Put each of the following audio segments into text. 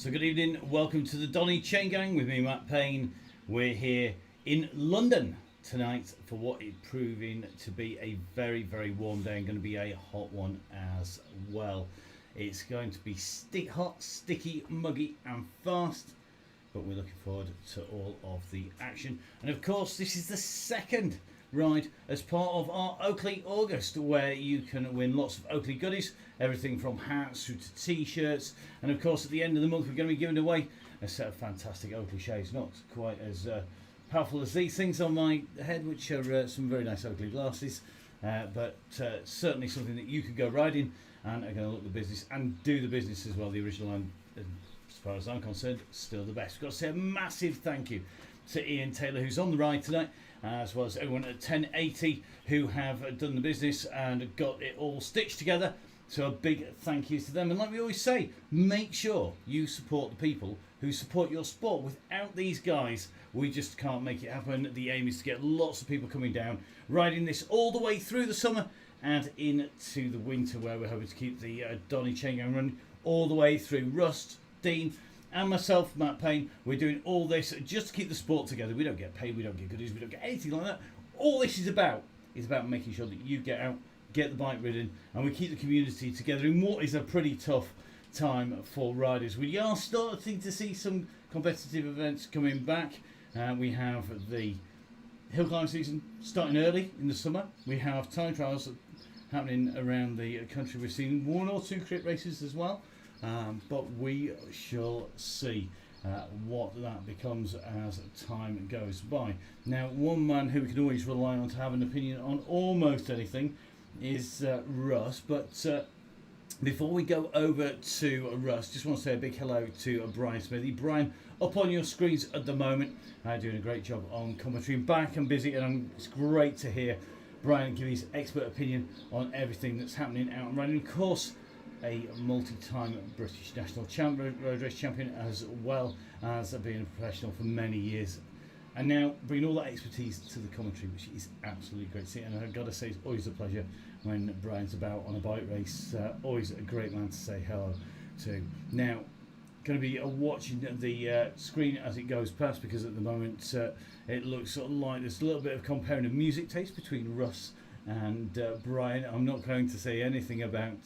So good evening, welcome to the Donny Chain Gang with me, Matt Payne. We're here in London tonight for what is proving to be a very, very warm day and going to be a hot one as well. It's going to be hot, sticky, muggy and fast, but we're looking forward to all of the action. And of course, this is the second ride as part of our Oakley August, where you can win lots of Oakley goodies, everything from hats through to t-shirts, and of course at the end of the month we're going to be giving away a set of fantastic Oakley shades, not quite as powerful as these things on my head, which are some very nice Oakley glasses, but certainly something that you could go riding and are going to look the business and do the business as well. The original one, as far as I'm concerned, still the best. We've got to say a massive thank you to Ian Taylor, who's on the ride tonight, as well as everyone at 1080 who have done the business and got it all stitched together. So a big thank you to them. And like we always say, make sure you support the people who support your sport. Without these guys, we just can't make it happen. The aim is to get lots of people coming down, riding this all the way through the summer and into the winter, where we're hoping to keep the Donny Chain Gang running all the way through. Rust, Dean and myself, Matt Payne, we're doing all this just to keep the sport together. We don't get paid, we don't get goodies, we don't get anything like that. All this is about making sure that you get out, get the bike ridden, and we keep the community together in what is a pretty tough time for riders. We are starting to see some competitive events coming back. We have the hill climb season starting early in the summer. We have time trials happening around the country. We're seeing one or two crit races as well. But we shall see what that becomes as time goes by. Now, one man who we can always rely on to have an opinion on almost anything is Russ. But before we go over to Russ, just want to say a big hello to Brian Smithy. Brian, up on your screens at the moment, doing a great job on commentary, back and busy, and it's great to hear Brian give his expert opinion on everything that's happening out and running. Of course, a multi-time British national road race champion, as well as being a professional for many years, and now bringing all that expertise to the commentary, which is absolutely great to see. And I've got to say, it's always a pleasure when Brian's about on a bike race. Always a great man to say hello to. Now, going to be watching the screen as it goes past, because at the moment it looks sort of like there's a little bit of comparing of music taste between Russ and Brian. I'm not going to say anything about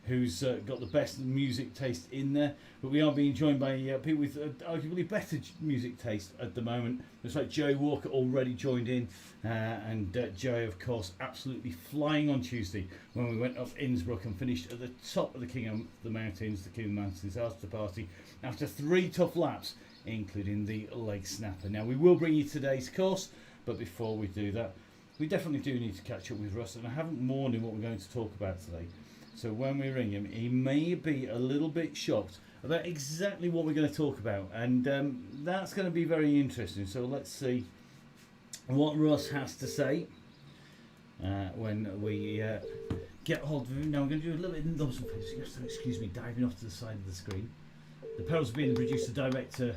who's got the best music taste in there, but we are being joined by people with arguably better music taste at the moment. Looks like Joey Walker already joined in, and Joey, of course, absolutely flying on Tuesday when we went up Innsbruck and finished at the top of the King of the Mountains, the King of the Mountains after party, after 3 tough laps, including the leg snapper. Now, we will bring you today's course, but before we do that, we definitely do need to catch up with Russ, and I haven't warned him what we're going to talk about today. So when we ring him, he may be a little bit shocked about exactly what we're going to talk about. And that's going to be very interesting. So let's see what Russ has to say when we get hold of him. Now I'm going to do a little bit of nozzle face. You have to excuse me diving off to the side of the screen. The perils of being the producer, director,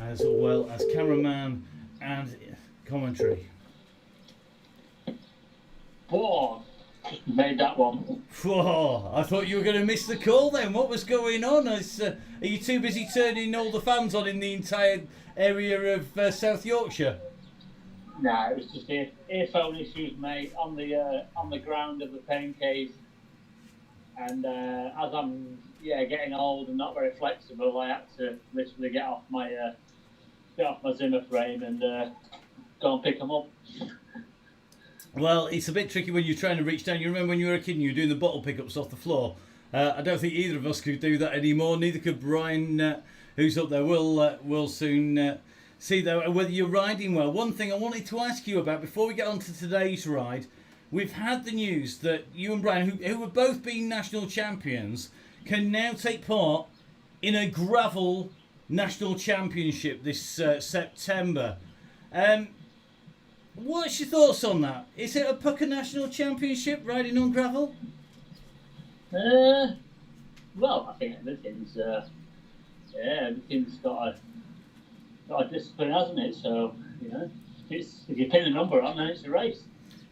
as well as cameraman and commentary. Whoa. Just made that one. Whoa, I thought you were going to miss the call then. What was going on? Are you too busy turning all the fans on in the entire area of South Yorkshire? No, it was just earphone issues, mate, on the ground of the pain cave. And as I'm getting old and not very flexible, I had to literally get off my Zimmer frame and go and pick them up. Well, it's a bit tricky when you're trying to reach down. You remember when you were a kid and you were doing the bottle pickups off the floor? I don't think either of us could do that anymore. Neither could Brian, who's up there. We'll soon see, though, whether you're riding well. One thing I wanted to ask you about before we get on to today's ride, we've had the news that you and Brian, who have both been national champions, can now take part in a gravel national championship this September. What's your thoughts on that? Is it a Pucker National Championship riding on gravel? Well, I think everything's got a discipline, hasn't it? So if you pin a number on, then it's a race.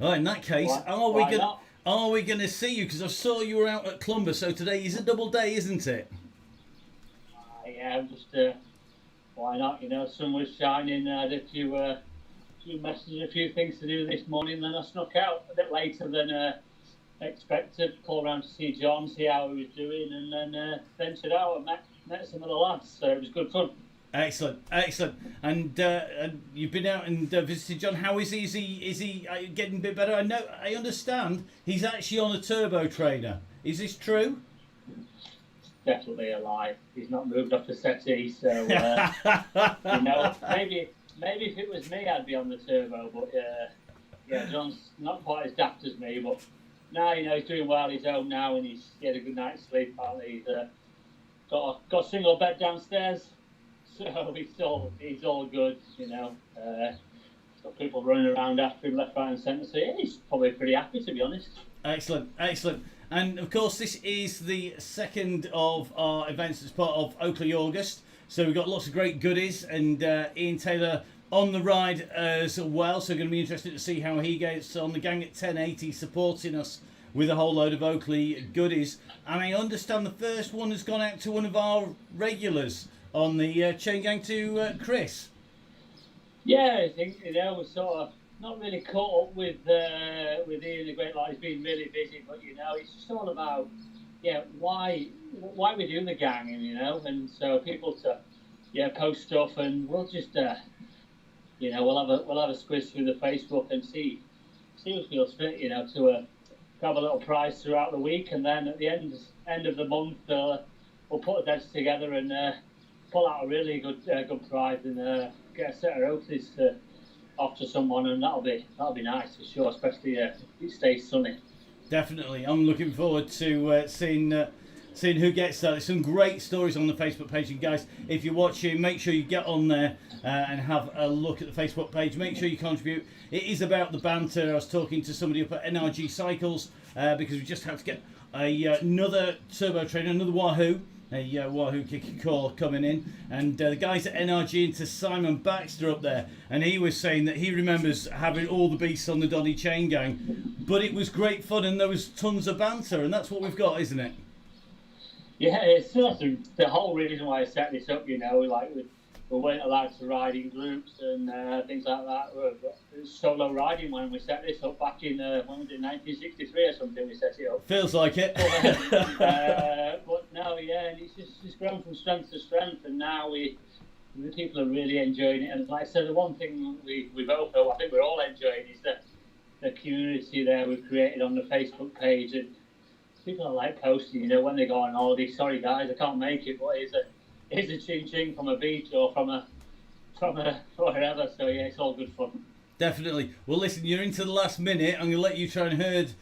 Oh, in that case, are we going to see you? Because I saw you were out at Clumber, so today is a double day, isn't it? Yeah, just why not? You know, sun was shining. I had a few messages, a few things to do this morning. Then I snuck out a bit later than expected. Call around to see John, see how he was doing, and then ventured out and met some of the lads. So it was good fun. Excellent, excellent. And you've been out and visited John. How is he? Is he getting a bit better? I understand he's actually on a turbo trainer. Is this true? Definitely alive. He's not moved off the settee, so you know, maybe if it was me, I'd be on the turbo. But yeah, John's not quite as daft as me. But now, you know, he's doing well. He's home now, and he had a good night's sleep. Apparently, he's got a single bed downstairs, so he's all good. You know, he's got people running around after him left, right, and centre. So yeah, he's probably pretty happy, to be honest. Excellent, excellent. And of course, this is the second of our events as part of Oakley August. So we've got lots of great goodies, and Ian Taylor on the ride as well. So going to be interested to see how he gets on. The gang at 1080 supporting us with a whole load of Oakley goodies. And I understand the first one has gone out to one of our regulars on the chain gang, to Chris. Yeah, I think, you know, we're sort of not really caught up with Ian the Great Lot. He's been really busy, but you know, it's just all about why we do the gang, and you know, and so people to post stuff, and we'll just you know, we'll have a squiz through the Facebook and see who feels fit, you know, to have a little prize throughout the week, and then at the end of the month we'll put the heads together and pull out a really good prize and get a set of Oakleys off to someone, and that'll be nice for sure, especially if it stays sunny. Definitely, I'm looking forward to seeing who gets that. There's some great stories on the Facebook page, and guys, if you're watching, make sure you get on there and have a look at the Facebook page. Make sure you contribute. It is about the banter. I was talking to somebody up at NRG Cycles because we just have to get another turbo trainer, another Wahoo. A Wahoo kicker call coming in, and the guys at NRG into Simon Baxter up there, and he was saying that he remembers having all the beasts on the Donny Chain Gang, but it was great fun and there was tons of banter, and that's what we've got, isn't it? Yeah, it's the whole reason why I set this up. You know, like we weren't allowed to ride in groups and things like that. It was solo riding when we set this up back in when was it, 1963 or something? We set it up. Feels like it. But no, yeah, and it's just grown from strength to strength, and now the people are really enjoying it. And like I said, the one thing we both know, I think we're all enjoying, is the community there we've created on the Facebook page, and people are like posting, you know, when they go on holiday. Sorry guys, I can't make it, but it's a ching ching from a beach or from a wherever. So yeah, it's all good fun. Definitely. Well, listen, you're into the last minute. I'm going to let you try and herd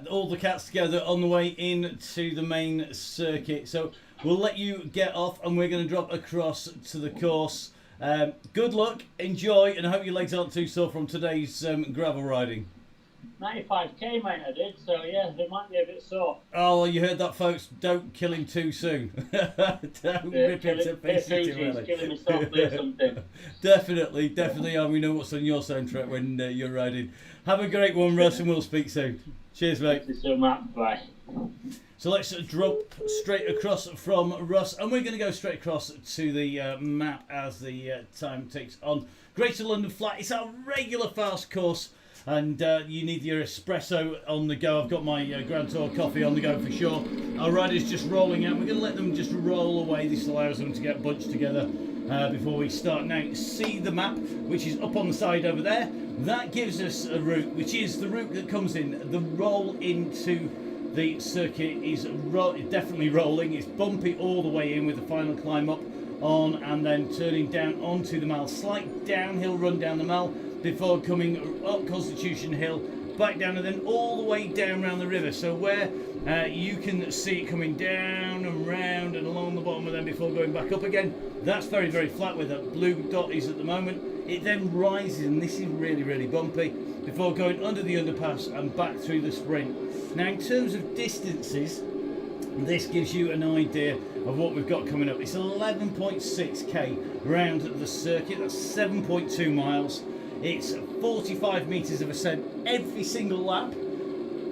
all the cats together on the way into the main circuit. So we'll let you get off, and we're going to drop across to the course. Good luck, enjoy, and I hope your legs aren't too sore from today's gravel riding. 95k, mate, I did, so yeah, they might be a bit sore. Oh, well, you heard that, folks. Don't kill him too soon. Don't rip him to pieces too early. Kill him softly or something. Definitely, and we know what's on your soundtrack when you're riding. Have a great one, Russ, and we'll speak soon. Cheers, mate. Thank you so much. Bye. So let's drop straight across from Russ, and we're going to go straight across to the map as the time takes on. Greater London Flat. It's our regular fast course. And you need your espresso on the go. I've got my Grand Tour coffee on the go for sure. Our rider's just rolling out. We're going to let them just roll away. This allows them to get bunched together before we start. Now, see the map, which is up on the side over there. That gives us a route, which is the route that comes in. The roll into the circuit is definitely rolling. It's bumpy all the way in with the final climb up on and then turning down onto the Mall. Slight downhill run down the Mall before coming up Constitution Hill, back down, and then all the way down around the river. So where you can see it coming down and round and along the bottom, and then before going back up again, that's very, very flat where that blue dot is at the moment. It then rises, and this is really, really bumpy, before going under the underpass and back through the sprint. Now, in terms of distances, this gives you an idea of what we've got coming up. It's 11.6k round the circuit, that's 7.2 miles. It's 45 metres of ascent every single lap,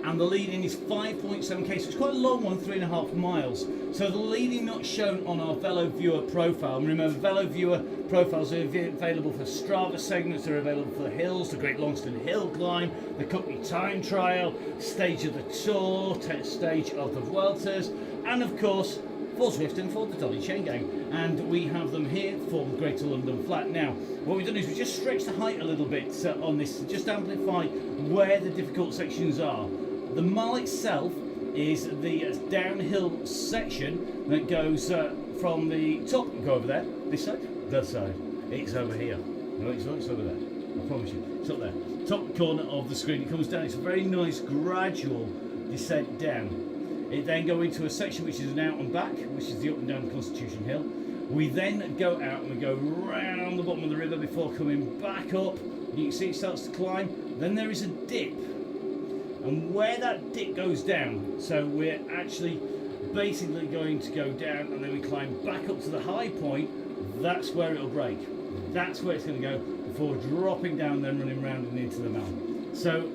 and the leading is 5.7k, so it's quite a long one, 3.5 miles. So the leading not shown on our Velo Viewer profile. And remember, Velo Viewer profiles are available for Strava segments, they're available for the hills, the Great Longston Hill Climb, the Cookney Time Trial, stage of the Tour, stage of the Vueltas, and of course for Zwift and for the Dolly Chain Gang. And we have them here for the Greater London Flat. Now, what we've done is we've just stretched the height a little bit on this to just amplify where the difficult sections are. The mile itself is the downhill section that goes from the top. Go over there, this side, that side. It's over here. No, it's not, it's over there. I promise you, it's up there. Top corner of the screen. It comes down. It's a very nice gradual descent down. It then goes into a section which is an out and back, which is the up and down Constitution Hill. We then go out and we go round the bottom of the river before coming back up. You can see it starts to climb. Then there is a dip. And where that dip goes down, so we're actually basically going to go down and then we climb back up to the high point, that's where it'll break. That's where it's going to go before dropping down, then running round and into the mountain. So,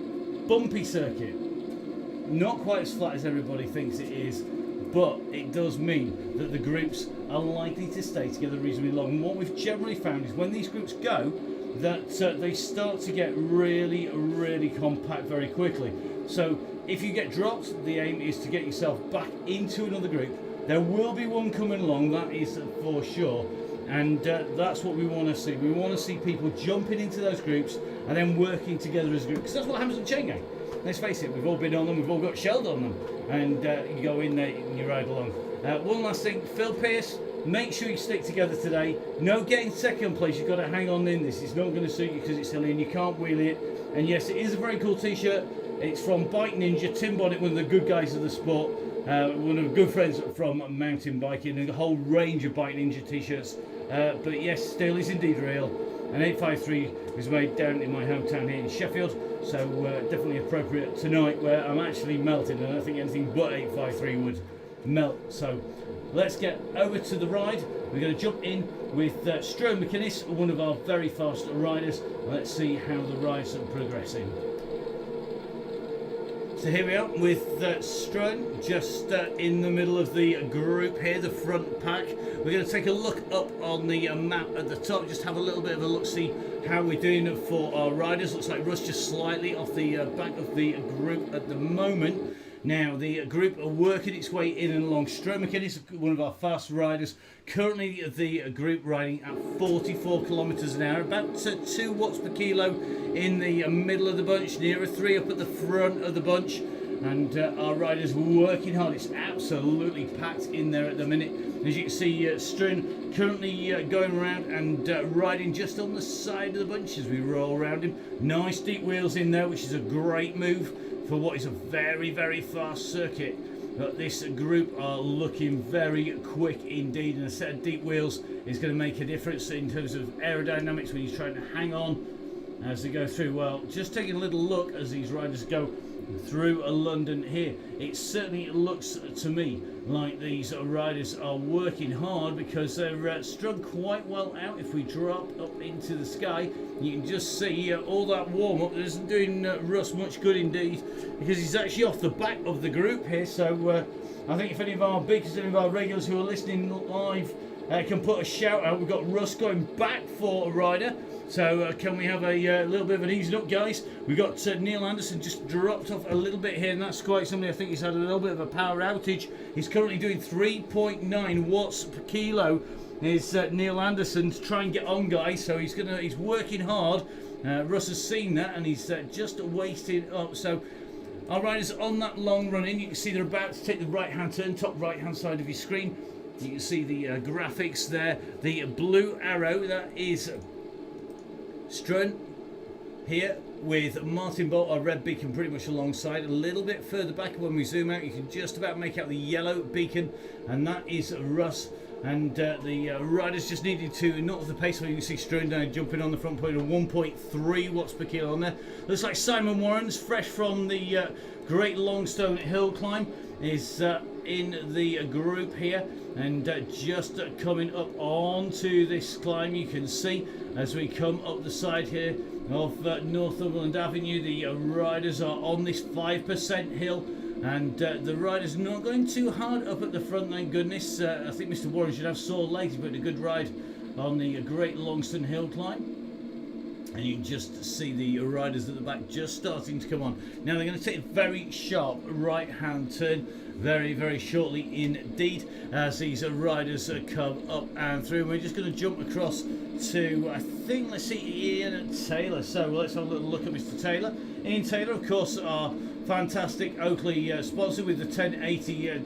bumpy circuit. Not quite as flat as everybody thinks it is, but it does mean that the groups are likely to stay together reasonably long. And what we've generally found is when these groups go, that they start to get really, really compact very quickly. So if you get dropped, the aim is to get yourself back into another group. There will be one coming along, that is for sure. And that's what we want to see. We want to see people jumping into those groups and then working together as a group. Because that's what happens on Chain Gang. Let's face it, we've all been on them, we've all got shelled on them. And you go in there and you ride along. One last thing, Phil Pearce, make sure you stick together today. No getting second place, you've got to hang on in this. It's not going to suit you because it's silly and you can't wheelie it. And yes, it is a very cool t-shirt. It's from Bike Ninja, Tim Bonnet, one of the good guys of the sport. One of the good friends from mountain biking, and a whole range of Bike Ninja t-shirts. But yes, steel is indeed real. And 853 was made down in my hometown here in Sheffield, so definitely appropriate tonight where I'm actually melting, and I don't think anything but 853 would melt. So let's get over to the ride. We're going to jump in with Struan McInnes, one of our very fast riders, and let's see how the rides are progressing. So here we are with Struan, just in the middle of the group here, the front pack. We're going to take a look up on the map at the top, just have a little bit of a look, see how we're doing for our riders. Looks like Russ just slightly off the back of the group at the moment. Now the group are working its way in and along. Struan McInnes, one of our fast riders, currently the group riding at 44 kilometres an hour, about 2 watts per kilo in the middle of the bunch, nearer 3 up at the front of the bunch. And our riders working hard. It's absolutely packed in there at the minute. As you can see, Struan currently going around and riding just on the side of the bunch as we roll around him. Nice deep wheels in there, which is a great move for what is a very, very fast circuit. But this group are looking very quick indeed, and a set of deep wheels is going to make a difference in terms of aerodynamics when he's trying to hang on as they go through. Well, just taking a little look as these riders go through London here, it certainly looks to me like these riders are working hard because they're strung quite well out. If we drop up into the sky, you can just see all that warm-up that isn't doing Russ much good indeed, because he's actually off the back of the group here. So I think if any of our beakers, any of our regulars who are listening live can put a shout out. We've got Russ going back for a rider. So can we have a little bit of an easing up, guys? We've got Neil Anderson just dropped off a little bit here, and that's quite something. I think he's had a little bit of a power outage. He's currently doing 3.9 watts per kilo. Is Neil Anderson to try and get on, guys? So he's working hard. Russ has seen that, and he's just wasted up. So our riders on that long run in. You can see they're about to take the right-hand turn, top right-hand side of your screen. You can see the graphics there. The blue arrow, that is Struan here with Martin Bolt, our red beacon, pretty much alongside. A little bit further back when we zoom out, you can just about make out the yellow beacon, and that is Russ. And the riders just needed to knock the pace. So you can see Struan down jumping on the front point of 1.3 watts per kilo on there. Looks like Simon Warrens, fresh from the Great Longstone Hill Climb, is in the group here. And just coming up onto this climb, you can see as we come up the side here of Northumberland Avenue, the riders are on this 5% hill, and the riders not going too hard up at the front, thank goodness. I think Mr. Warren should have sore legs, but a good ride on the Great Longston Hill climb. And you can just see the riders at the back just starting to come on. Now they're going to take a very sharp right hand turn very, very shortly indeed as these riders come up and through. We're just going to jump across to, I think, let's see, Ian Taylor. So let's have a little look at Mr. Taylor. Ian Taylor, of course, our fantastic Oakley sponsor with the 1080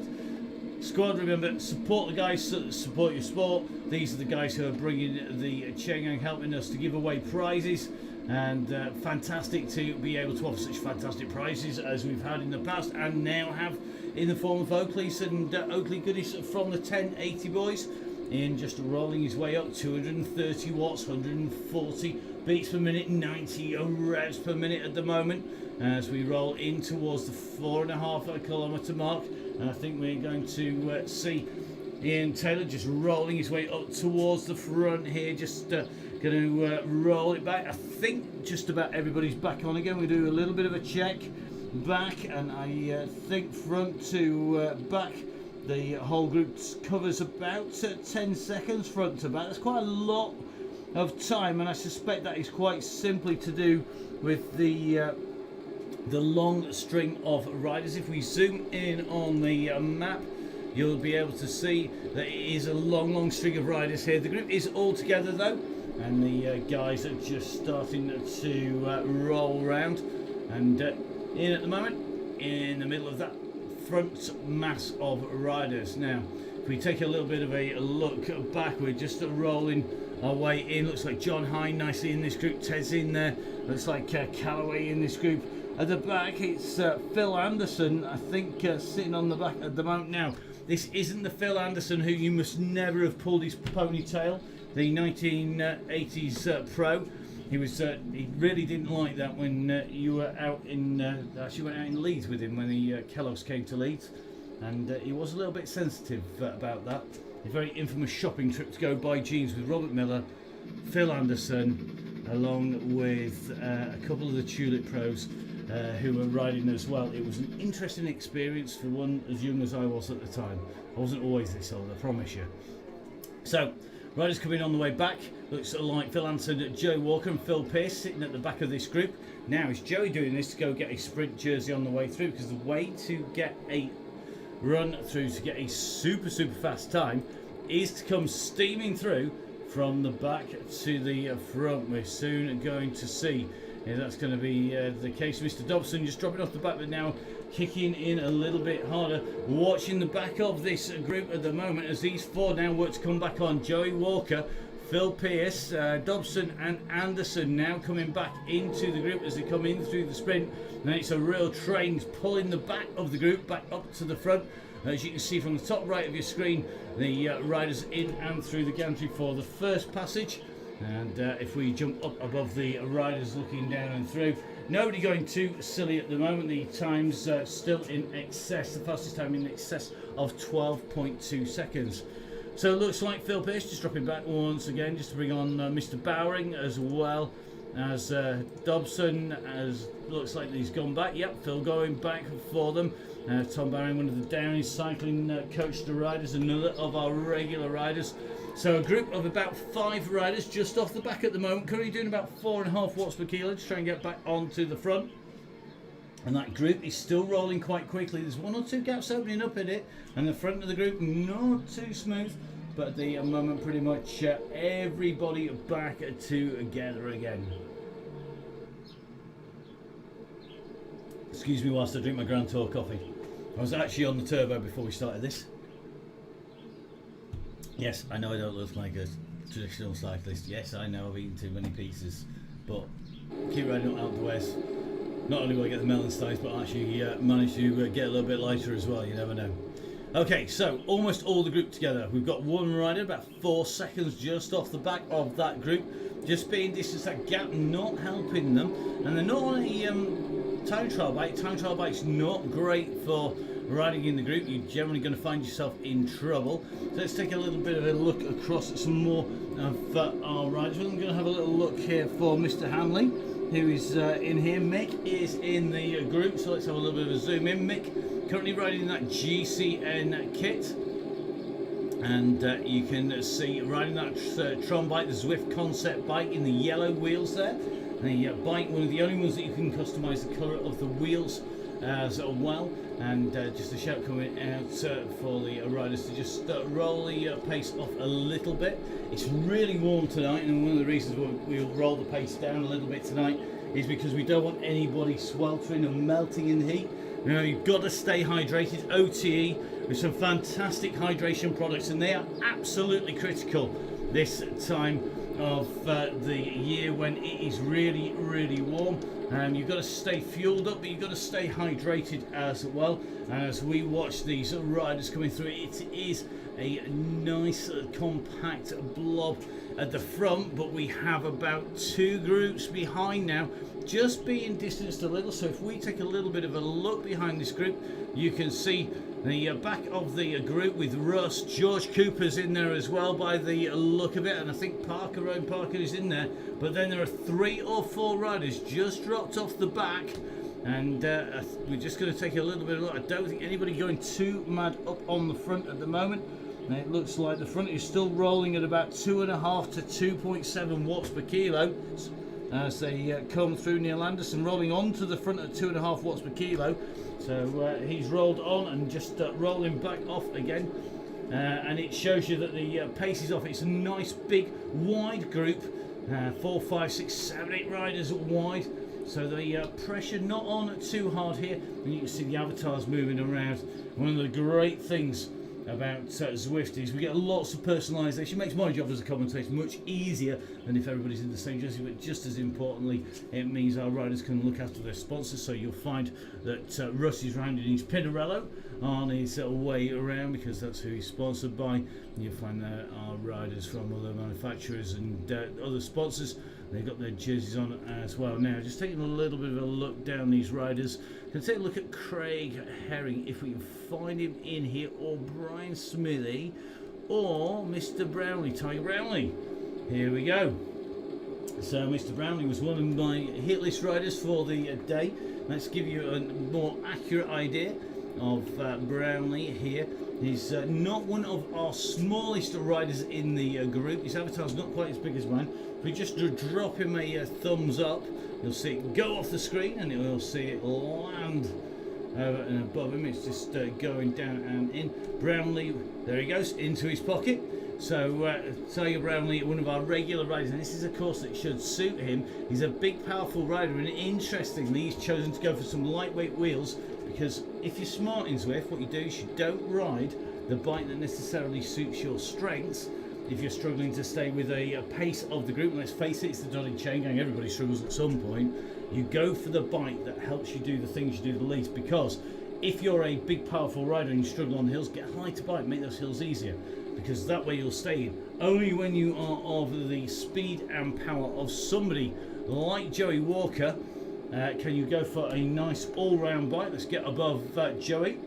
squad. Remember, support the guys that support your sport. These are the guys who are bringing the Cheng, helping us to give away prizes, and fantastic to be able to offer such fantastic prizes as we've had in the past and now have in the form of Oakleys and Oakley goodies from the 1080 boys. In just rolling his way up, 230 watts, 140 beats per minute, 90 revs per minute at the moment as we roll in towards the 4.5 kilometre mark. And I think we're going to see Ian Taylor just rolling his way up towards the front here, just going to roll it back. I think just about everybody's back on again. We do a little bit of a check back, and I think front to back, the whole group covers about 10 seconds front to back. That's quite a lot of time, and I suspect that is quite simply to do with the long string of riders. If we zoom in on the map, you'll be able to see that it is a long string of riders here. The group is all together though, and the guys are just starting to roll around, and in at the moment in the middle of that front mass of riders. Now if we take a little bit of a look back, we're just rolling our way in. Looks like John Hine nicely in this group, Ted's in there, looks like Callaway in this group. At the back, it's Phil Anderson, I think, sitting on the back at the moment. Now, this isn't the Phil Anderson who you must never have pulled his ponytail, the 1980s pro. He really didn't like that when you were out in, actually went out in Leeds with him when the Kellogg's came to Leeds, and he was a little bit sensitive about that. A very infamous shopping trip to go buy jeans with Robert Miller, Phil Anderson, along with a couple of the Tulip pros who were riding as well. It was an interesting experience for one as young as I was at the time. I wasn't always this old, I promise you. So, riders coming on the way back. Looks like Phil Anderson, Joe Walker and Phil Pearce sitting at the back of this group. Now, is Joey doing this to go get a sprint jersey on the way through? Because the way to get a run through to get a super fast time is to come steaming through from the back to the front. We're soon going to see if that's going to be the case. Mr. Dobson just dropping off the back, but now kicking in a little bit harder. Watching the back of this group at the moment as these four now work to come back on. Joey Walker, Phil Pearce, Dobson and Anderson now coming back into the group as they come in through the sprint. And it's a real train pulling the back of the group back up to the front. As you can see from the top right of your screen, the riders in and through the gantry for the first passage. And if we jump up above the riders looking down and through, nobody going too silly at the moment. The time's still in excess, the fastest time in excess of 12.2 seconds. So it looks like Phil Pearce just dropping back once again, just to bring on Mr. Bowering as well as Dobson. As looks like he's gone back. Yep, Phil going back for them. Tom Bowering, one of the Downey cycling coach to riders, another of our regular riders. So a group of about 5 riders just off the back at the moment, currently doing about 4.5 watts per kilo to try and get back onto the front. And that group is still rolling quite quickly. There's 1 or 2 gaps opening up in it, and the front of the group not too smooth, but at the moment pretty much everybody back together again. Excuse me whilst I drink my Grand Tour coffee. I was actually on the turbo before we started this. Yes, I know I don't look like a traditional cyclist. Yes, I know I've eaten too many pizzas, but keep riding out the west. Not only will I get the melon size, but actually manage to get a little bit lighter as well. You never know. Okay, so almost all the group together. We've got one rider about 4 seconds just off the back of that group, just being distance. That gap not helping them, and they're not on a time trial bike. Time trial bike's not great for riding in the group, you're generally going to find yourself in trouble. So let's take a little bit of a look across at some more of our riders. I'm going to have a little look here for Mr. Hanley, who is in here. Mick is in the group, so let's have a little bit of a zoom in. Mick currently riding that GCN kit. And you can see riding that Tron bike, the Zwift concept bike in the yellow wheels there. The bike, one of the only ones that you can customise the colour of the wheels as well. And just a shout coming out for the riders to just roll the pace off a little bit. It's really warm tonight, and one of the reasons we'll roll the pace down a little bit tonight is because we don't want anybody sweltering and melting in the heat. You know, you've got to stay hydrated. OTE with some fantastic hydration products, and they are absolutely critical this time of the year when it is really, really warm. You've got to stay fueled up, but you've got to stay hydrated as well. As we watch these riders coming through, it is a nice compact blob at the front, but we have about 2 groups behind now, just being distanced a little. So if we take a little bit of a look behind this group, you can see the back of the group with Russ. George Cooper's in there as well by the look of it, and I think Rowan Parker is in there. But then there are 3 or 4 riders just dropped off the back, and we're just going to take a little bit of a look. I don't think anybody going too mad up on the front at the moment. And it looks like the front is still rolling at about 2.5 to 2.7 watts per kilo as they come through. Neil Anderson rolling onto the front at 2.5 watts per kilo. So he's rolled on and just rolling back off again. And it shows you that the pace is off. It's a nice big wide group, 4, 5, 6, 7, 8 riders wide. So the pressure not on too hard here, and you can see the avatars moving around. One of the great things about Zwift is we get lots of personalisation. It makes my job as a commentator much easier than if everybody's in the same jersey, but just as importantly, it means our riders can look after their sponsors. So you'll find that Russ is rounding his Pinarello on his way around because that's who he's sponsored by. You'll find our riders from other manufacturers and other sponsors. They've got their jerseys on as well. Now, just taking a little bit of a look down these riders. Can take a look at Craig Herring if we can find him in here, or Brian Smithy, or Mr. Brownlee, Tiger Brownlee. Here we go. So Mr. Brownlee was one of my hit list riders for the day. Let's give you a more accurate idea of Brownlee here. He's not one of our smallest riders in the group. His avatar's not quite as big as mine. If we just drop him a thumbs up, you'll see it go off the screen, and you'll see it land over and above him. It's just going down and in. Brownlee, there he goes, into his pocket. So Tiger Brownlee, one of our regular riders, and this is a course that should suit him. He's a big, powerful rider, and interestingly, he's chosen to go for some lightweight wheels, because if you're smart in Zwift, what you do is you don't ride the bike that necessarily suits your strengths. If you're struggling to stay with a pace of the group, and let's face it, it's the Donny Chain Gang, everybody struggles at some point, you go for the bike that helps you do the things you do the least. Because if you're a big, powerful rider and you struggle on the hills, get a lighter bike, make those hills easier, because that way you'll stay in. Only when you are of the speed and power of somebody like Joey Walker can you go for a nice all-round bike. Let's get above Joey.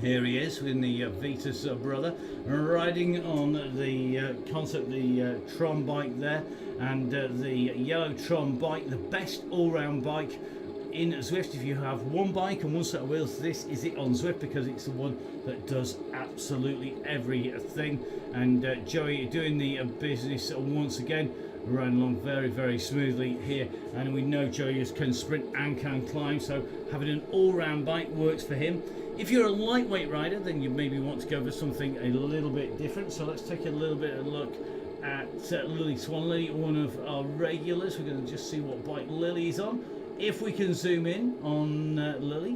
Here he is with the Vitus brother, riding on the concept, the Tron bike there, and the yellow Tron bike, the best all-round bike in Zwift. If you have one bike and one set of wheels, this is it on Zwift, because it's the one that does absolutely everything. And Joey doing the business once again, riding along very, very smoothly here. And we know Joey can sprint and can climb, so having an all-round bike works for him. If you're a lightweight rider, then you maybe want to go for something a little bit different. So let's take a little bit of a look at Lily Swan. Lily, one of our regulars. We're going to just see what bike Lily is on. If we can zoom in on Lily.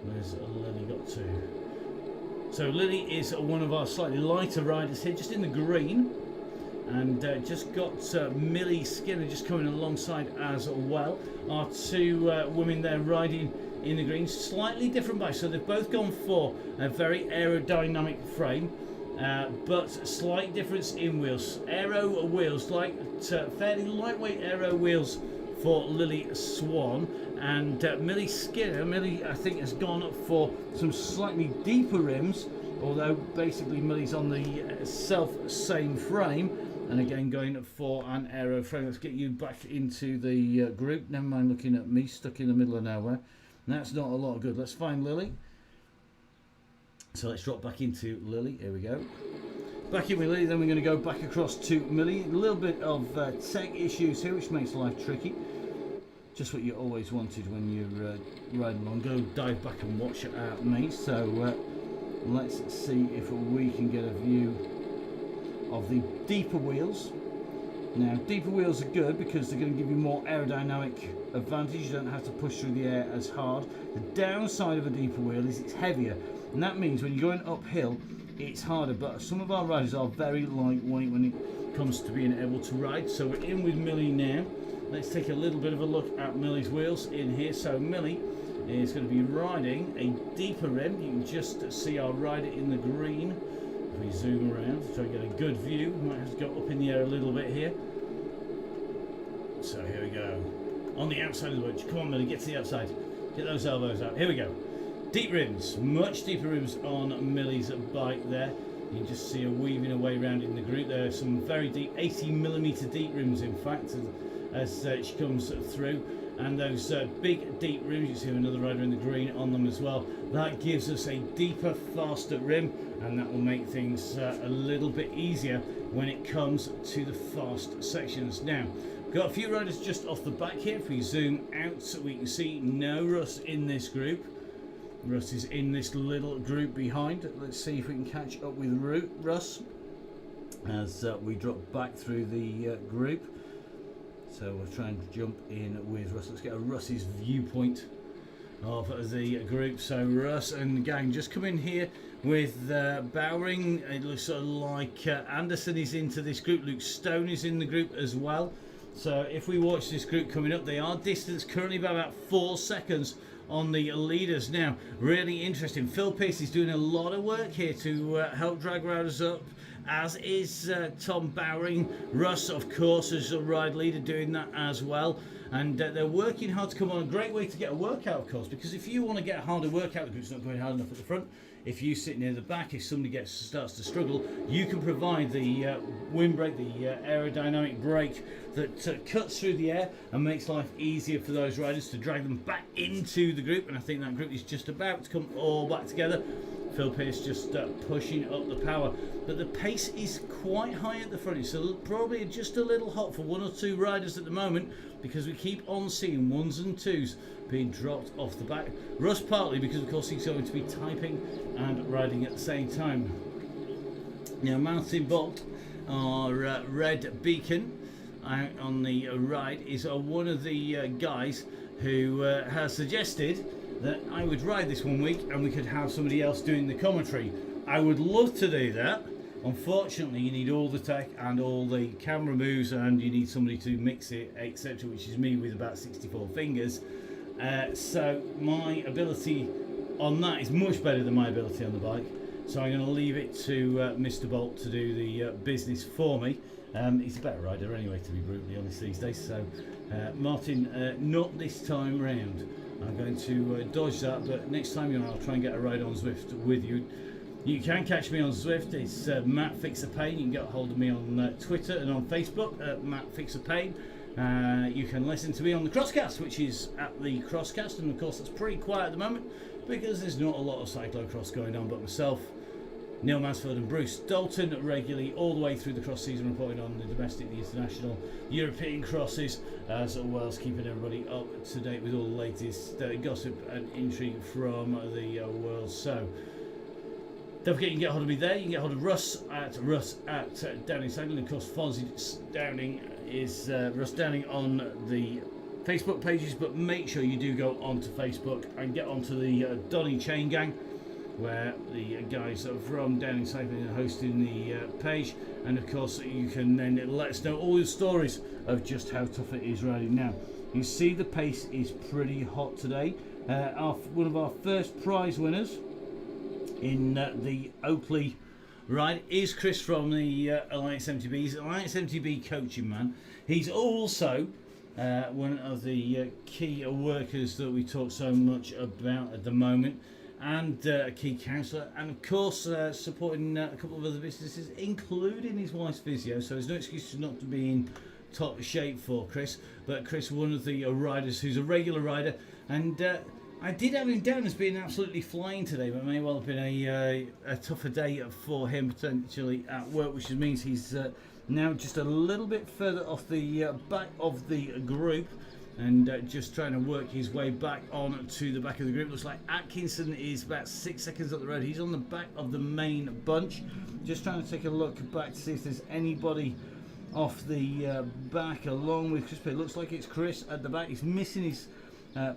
Where's Lily got to? So Lily is one of our slightly lighter riders here, just in the green. And just got Millie Skinner just coming alongside as well. Our 2 women there riding in the green, slightly different bikes. So they've both gone for a very aerodynamic frame, but slight difference in wheels. Aero wheels, like fairly lightweight aero wheels for Lily Swan, and Millie Skinner. Millie, I think, has gone for some slightly deeper rims, although basically Millie's on the same frame, and again going for an aero frame. Let's get you back into the group. Never mind looking at me stuck in the middle of nowhere. That's not a lot of good. Let's find Lily. So let's drop back into Lily. Here we go. Back in with Lily, then we're going to go back across to Millie. A little bit of tech issues here, which makes life tricky. Just what you always wanted when you're riding along. Go dive back and watch me. So let's see if we can get a view of the deeper wheels. Now, deeper wheels are good because they're going to give you more aerodynamic advantage. You don't have to push through the air as hard. The downside of a deeper wheel is it's heavier, and that means when you're going uphill, it's harder. But some of our riders are very lightweight when it comes to being able to ride. So we're in with Millie now. Let's take a little bit of a look at Millie's wheels in here. So Millie is going to be riding a deeper rim. You can just see our rider in the green. If we zoom around, try to get a good view. Might have to go up in the air a little bit here. So here we go. On the outside of the wedge. Come on, Millie, get to the outside. Get those elbows out. Here we go. Deep rims. Much deeper rims on Millie's bike there. You can just see her weaving her way around in the group. There are some very deep, 80mm deep rims, in fact, as she comes through. And those big deep rims, you see another rider in the green on them as well. That gives us a deeper, faster rim, and that will make things a little bit easier when it comes to the fast sections. Now, got a few riders just off the back here. If we zoom out, we can see no Russ in this group. Russ is in this little group behind. Let's see if we can catch up with Russ as we drop back through the group. So we'll try and jump in with Russ. Let's get a Russ's viewpoint of the group. So Russ and the gang just come in here with Bowring. It looks sort of like Anderson is into this group. Luke Stone is in the group as well. So if we watch this group coming up, they are distanced currently by about 4 seconds on the leaders. Now, really interesting. Phil Pearce is doing a lot of work here to help drag riders up, as is Tom Bowring. Russ, of course, is a ride leader doing that as well. And they're working hard to come on. A great way to get a workout, of course, because if you want to get a harder workout, the group's not going hard enough at the front. If you sit near the back, if somebody starts to struggle, you can provide the wind brake, the aerodynamic brake that cuts through the air and makes life easier for those riders to drag them back into the group. And I think that group is just about to come all back together. Phil Pearce just pushing up the power, but the pace is quite high at the front. It's probably just a little hot for 1 or 2 riders at the moment, because we keep on seeing 1s and 2s being dropped off the back. Russ partly because of course he's going to be typing and riding at the same time. Now Martin Bolt, our red beacon out on the ride, is one of the guys who has suggested that I would ride this one week and we could have somebody else doing the commentary. I would love to do that. Unfortunately, you need all the tech and all the camera moves, and you need somebody to mix it, etc., which is me with about 64 fingers. So my ability on that is much better than my ability on the bike. So I'm going to leave it to Mr. Bolt to do the business for me. He's a better rider anyway, to be brutally honest, these days. So Martin, not this time round. I'm going to dodge that, but next time I'll try and get a ride on Zwift with you. You can catch me on Zwift. It's Matt Fixer Pain. You can get a hold of me on Twitter and on Facebook at Matt Fixer Pain. You can listen to me on the Crosscast, which is at the Crosscast, and of course that's pretty quiet at the moment because there's not a lot of cyclocross going on. But myself, Neil Mansfield and Bruce Dalton regularly all the way through the cross season, reporting on the domestic, the international, European crosses, as well as keeping everybody up to date with all the latest gossip and intrigue from the world. So don't forget, you can get hold of me there. You can get hold of Russ at Downing Cycling. Of course, Fozzie Downing is Russ Downing on the Facebook pages, but make sure you do go onto Facebook and get onto the Donny Chain Gang, where the guys from Downing Cycling are hosting the page. And of course, you can then let us know all the stories of just how tough it is riding. Now, you see the pace is pretty hot today. One of our first prize winners in the Oakley ride is Chris from the Alliance MTB. He's an Alliance MTB coaching man. He's also one of the key workers that we talk so much about at the moment, and a key counsellor, and of course supporting a couple of other businesses, including his wife's physio. So there's no excuse not to be in top shape for Chris. But Chris, one of the riders who's a regular rider, and I did have him down as being absolutely flying today, but it may well have been a tougher day for him potentially at work, which means he's now just a little bit further off the back of the group, and just trying to work his way back on to the back of the group. Looks like Atkinson is about 6 seconds up the road. He's on the back of the main bunch. Just trying to take a look back to see if there's anybody off the back along with Chris. It looks like it's Chris at the back. He's missing his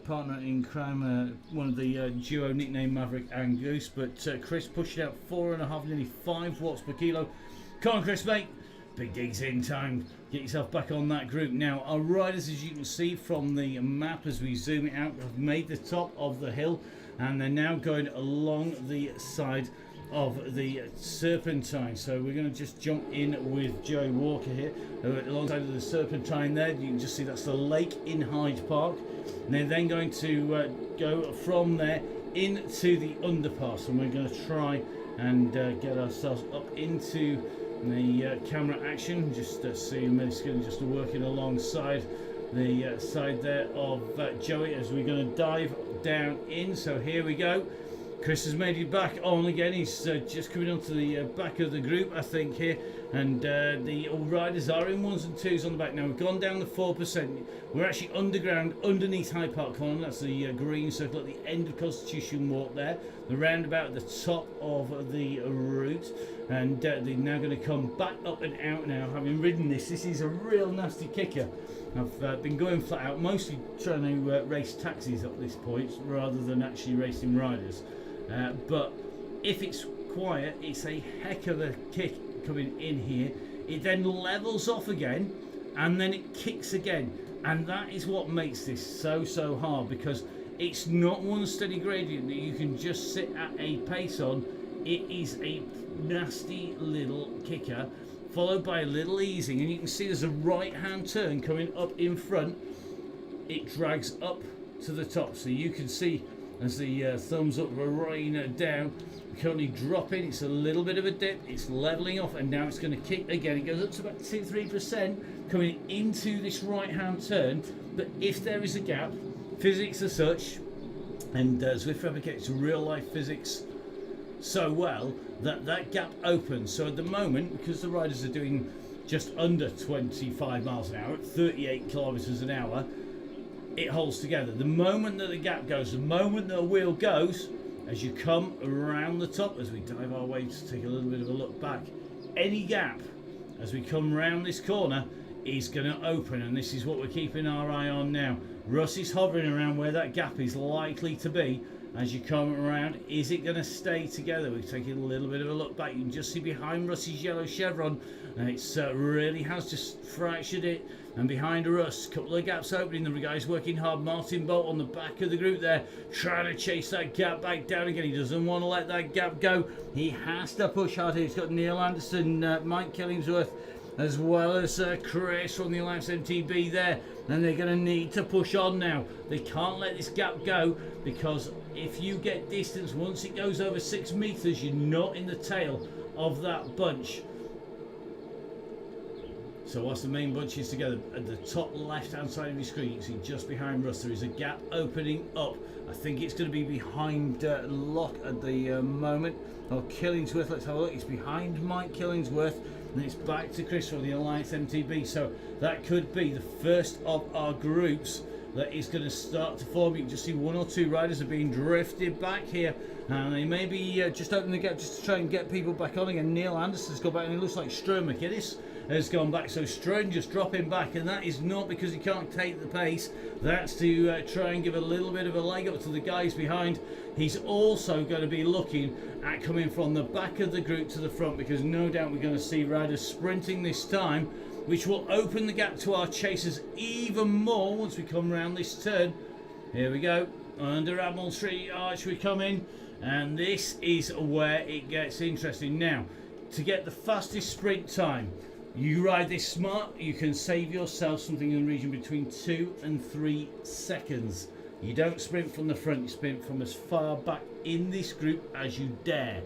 partner in crime, one of the duo nicknamed Maverick and Goose, but Chris pushing out 4.5, nearly 5 watts per kilo. Come on, Chris, mate. Big digs in time. Get yourself back on that group. Now, our riders, as you can see from the map as we zoom it out, have made the top of the hill, and they're now going along the side of the Serpentine. So we're going to just jump in with Joey Walker here alongside of the Serpentine there. You can just see that's the lake in Hyde Park, and they're then going to go from there into the underpass, and we're going to try and get ourselves up into the camera action. Just seeing Meliskin just working alongside the side there of Joey as we're going to dive down in. So here we go. Chris has made it back on again. He's just coming onto the back of the group, I think, here. And the riders are in 1s and 2s on the back. Now, we've gone down the 4%. We're actually underground, underneath Hyde Park Corner. That's the green circle at the end of Constitution Walk there. The roundabout at the top of the route. And they're now going to come back up and out now, having ridden this. This is a real nasty kicker. I've been going flat out, mostly trying to race taxis at this point, rather than actually racing riders. But if it's quiet, it's a heck of a kick coming in here. It then levels off again, and then it kicks again, and that is what makes this so hard, because it's not one steady gradient that you can just sit at a pace on. It is a nasty little kicker followed by a little easing, and you can see there's a right hand turn coming up in front. It drags up to the top, so you can see as the thumbs up rain down, currently dropping. It's a little bit of a dip, it's leveling off, and now it's going to kick again. It goes up to about 2-3% coming into this right hand turn. But if there is a gap, physics are such, and Zwift replicates real life physics so well that that gap opens. So at the moment, because the riders are doing just under 25 miles an hour at 38 kilometers an hour, it holds together. The moment that the gap goes, the moment that a wheel goes, as you come around the top, as we dive our way to take a little bit of a look back, any gap as we come round this corner is going to open, and this is what we're keeping our eye on now. Russ is hovering around where that gap is likely to be as you come around. Is it going to stay together? We're taking a little bit of a look back. You can just see behind Russ's yellow chevron, and it's really has just fractured it. And behind Russ, a couple of gaps opening. The guy's working hard. Martin Bolt on the back of the group there, trying to chase that gap back down again. He doesn't want to let that gap go. He has to push hard here. He's got Neil Anderson, Mike Killingsworth, as well as Chris from the Alliance MTB there. And they're going to need to push on now. They can't let this gap go, because if you get distance, once it goes over 6 meters, you're not in the tail of that bunch. So whilst the main bunch is together, at the top left hand side of your screen, you can see just behind Russ there is a gap opening up. I think it's going to be behind Locke at the moment, or Killingsworth. Let's have a look. It's behind Mike Killingsworth, and it's back to Chris from the Alliance MTB. So that could be the first of our groups that is going to start to form. You can just see 1 or 2 riders are being drifted back here, and they may be just opening the gap just to try and get people back on again. Neil Anderson's got back, and it looks like Stroh McGuinness has gone back. So Stroh just dropping back, and that is not because he can't take the pace. That's to try and give a little bit of a leg up to the guys behind. He's also going to be looking at coming from the back of the group to the front, because no doubt we're going to see riders sprinting this time, which will open the gap to our chasers even more once we come round this turn. Here we go, under Admiral Street Arch we come in, and this is where it gets interesting. Now, to get the fastest sprint time, you ride this smart, you can save yourself something in the region between 2 and 3 seconds. You don't sprint from the front, you sprint from as far back in this group as you dare,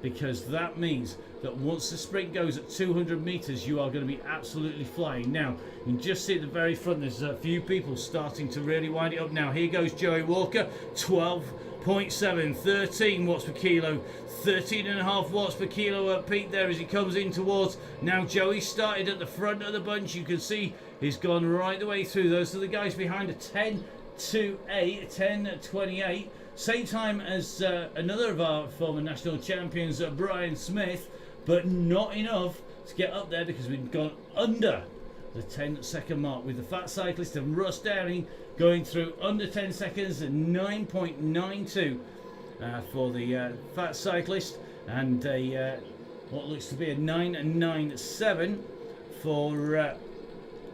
because that means that once the sprint goes at 200 meters, you are going to be absolutely flying. Now, you can just see at the very front, there's a few people starting to really wind it up now. Here goes Joey Walker, 12.7, 13 watts per kilo, 13.5 watts per kilo at peak there as he comes in towards. Now Joey started at the front of the bunch. You can see he's gone right the way through. Those are the guys behind a 10.28. Same time as another of our former national champions, Brian Smith, but not enough to get up there because we've gone under the 10-second mark with the fat cyclist and Russ Downing going through under 10 seconds at 9.92 for the fat cyclist, and what looks to be a 9.97 for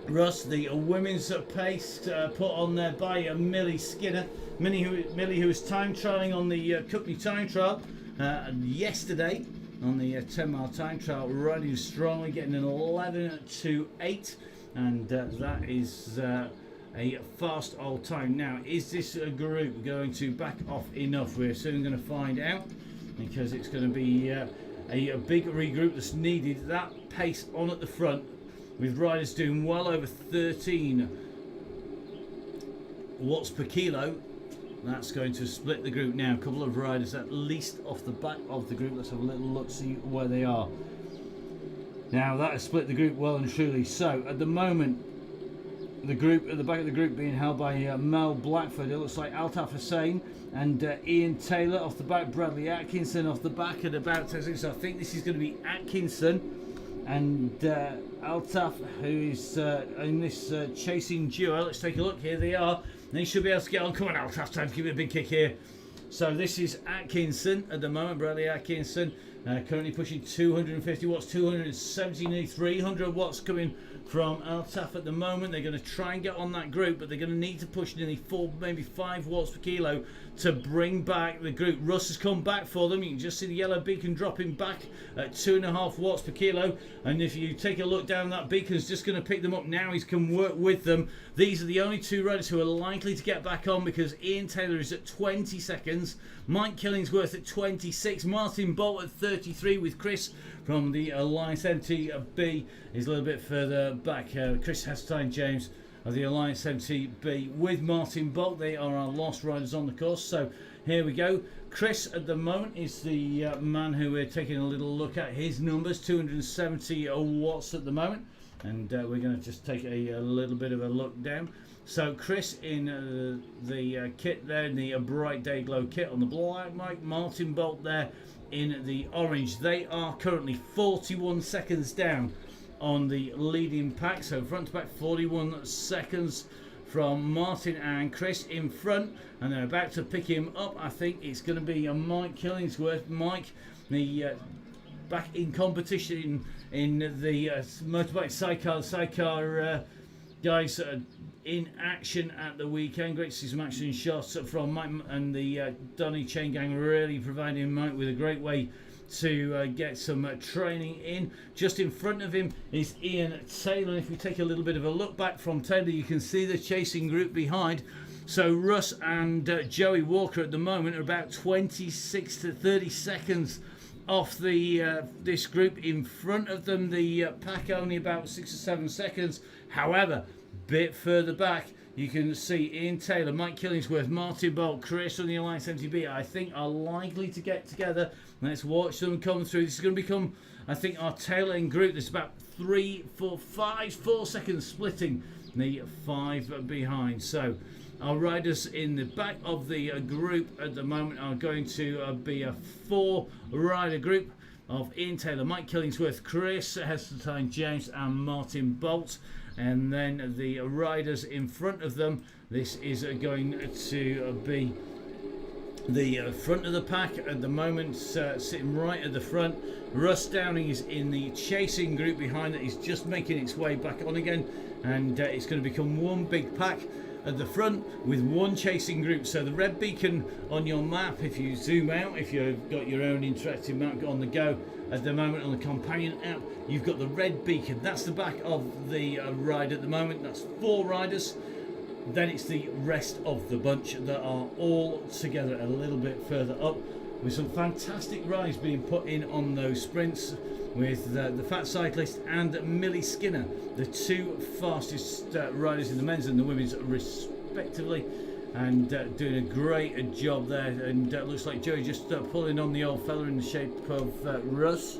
Russ. The women's pace put on there by Millie Skinner. Millie who was time trialling on the Cookney time trial yesterday on the 10-mile time trial, running strongly, getting an 11.28, and that is a fast old time. Now, is this group going to back off enough? We're soon going to find out, because it's going to be a big regroup that's needed. That pace on at the front, with riders doing well over 13 watts per kilo. That's going to split the group now. A couple of riders at least off the back of the group. Let's have a little look, see where they are. Now that has split the group well and truly. So at the moment, the group at the back of the group being held by Mel Blackford. It looks like Altaf Hussain and Ian Taylor off the back. Bradley Atkinson off the back at about 10. So I think this is going to be Atkinson and Altaf, who is in this chasing duo. Let's take a look. Here they are. They should be able to get on. Come on, Altaf, time to give it a big kick here. So this is Atkinson at the moment, Bradley Atkinson, currently pushing 250 watts, 270, nearly 300 watts coming from Altaf at the moment. They're going to try and get on that group, but they're going to need to push nearly 4, maybe 5 watts per kilo to bring back the group. Russ has come back for them. You can just see the yellow beacon dropping back at 2.5 watts per kilo. And if you take a look down, that beacon's just going to pick them up now. He's come work with them. These are the only two riders who are likely to get back on, because Ian Taylor is at 20 seconds, Mike Killingsworth at 26, Martin Bolt at 33, with Chris from the Alliance MTB is a little bit further back. Chris Hastine-James of the Alliance MTB with Martin Bolt. They are our last riders on the course. So here we go. Chris at the moment is the man who we're taking a little look at his numbers. 270 watts at the moment, and we're going to just take a little bit of a look down. So Chris in the kit there, in the Bright Day Glow kit on the black mic. Martin Bolt there in the orange. They are currently 41 seconds down on the leading pack. So front to back, 41 seconds from Martin and Chris in front, and they're about to pick him up. I think it's going to be a Mike Killingsworth. Mike, the back in competition in the motorbike sidecar guys in action at the weekend. Great to see some action shots from Mike and the Donny Chain Gang, really providing Mike with a great way to get some training in. Just in front of him is Ian Taylor. If we take a little bit of a look back from Taylor, you can see the chasing group behind. So Russ and Joey Walker at the moment are about 26 to 30 seconds off the this group. In front of them, the pack only about 6 or 7 seconds. However, bit further back, you can see Ian Taylor, Mike Killingsworth, Martin Bolt, Chris from the Alliance MTB, I think are likely to get together. Let's watch them come through. This is going to become, I think, our tail-end group. There's about 4 seconds splitting the 5 behind. So our riders in the back of the group at the moment are going to be a 4-rider group of Ian Taylor, Mike Killingsworth, Chris Hastine-James and Martin Bolt. And then the riders in front of them, this is going to be the front of the pack at the moment, sitting right at the front. Russ Downing is in the chasing group behind that. He's just making its way back on again, and it's going to become one big pack at the front with one chasing group. So the red beacon on your map, if you zoom out, if you've got your own interactive map on the go at the moment on the companion app, you've got the red beacon. That's the back of the ride at the moment. That's 4 riders. Then it's the rest of the bunch that are all together a little bit further up, with some fantastic rides being put in on those sprints with the Fat Cyclist and Millie Skinner, the 2 fastest riders in the men's and the women's respectively, and doing a great job there. And looks like Joey just pulling on the old fella in the shape of Russ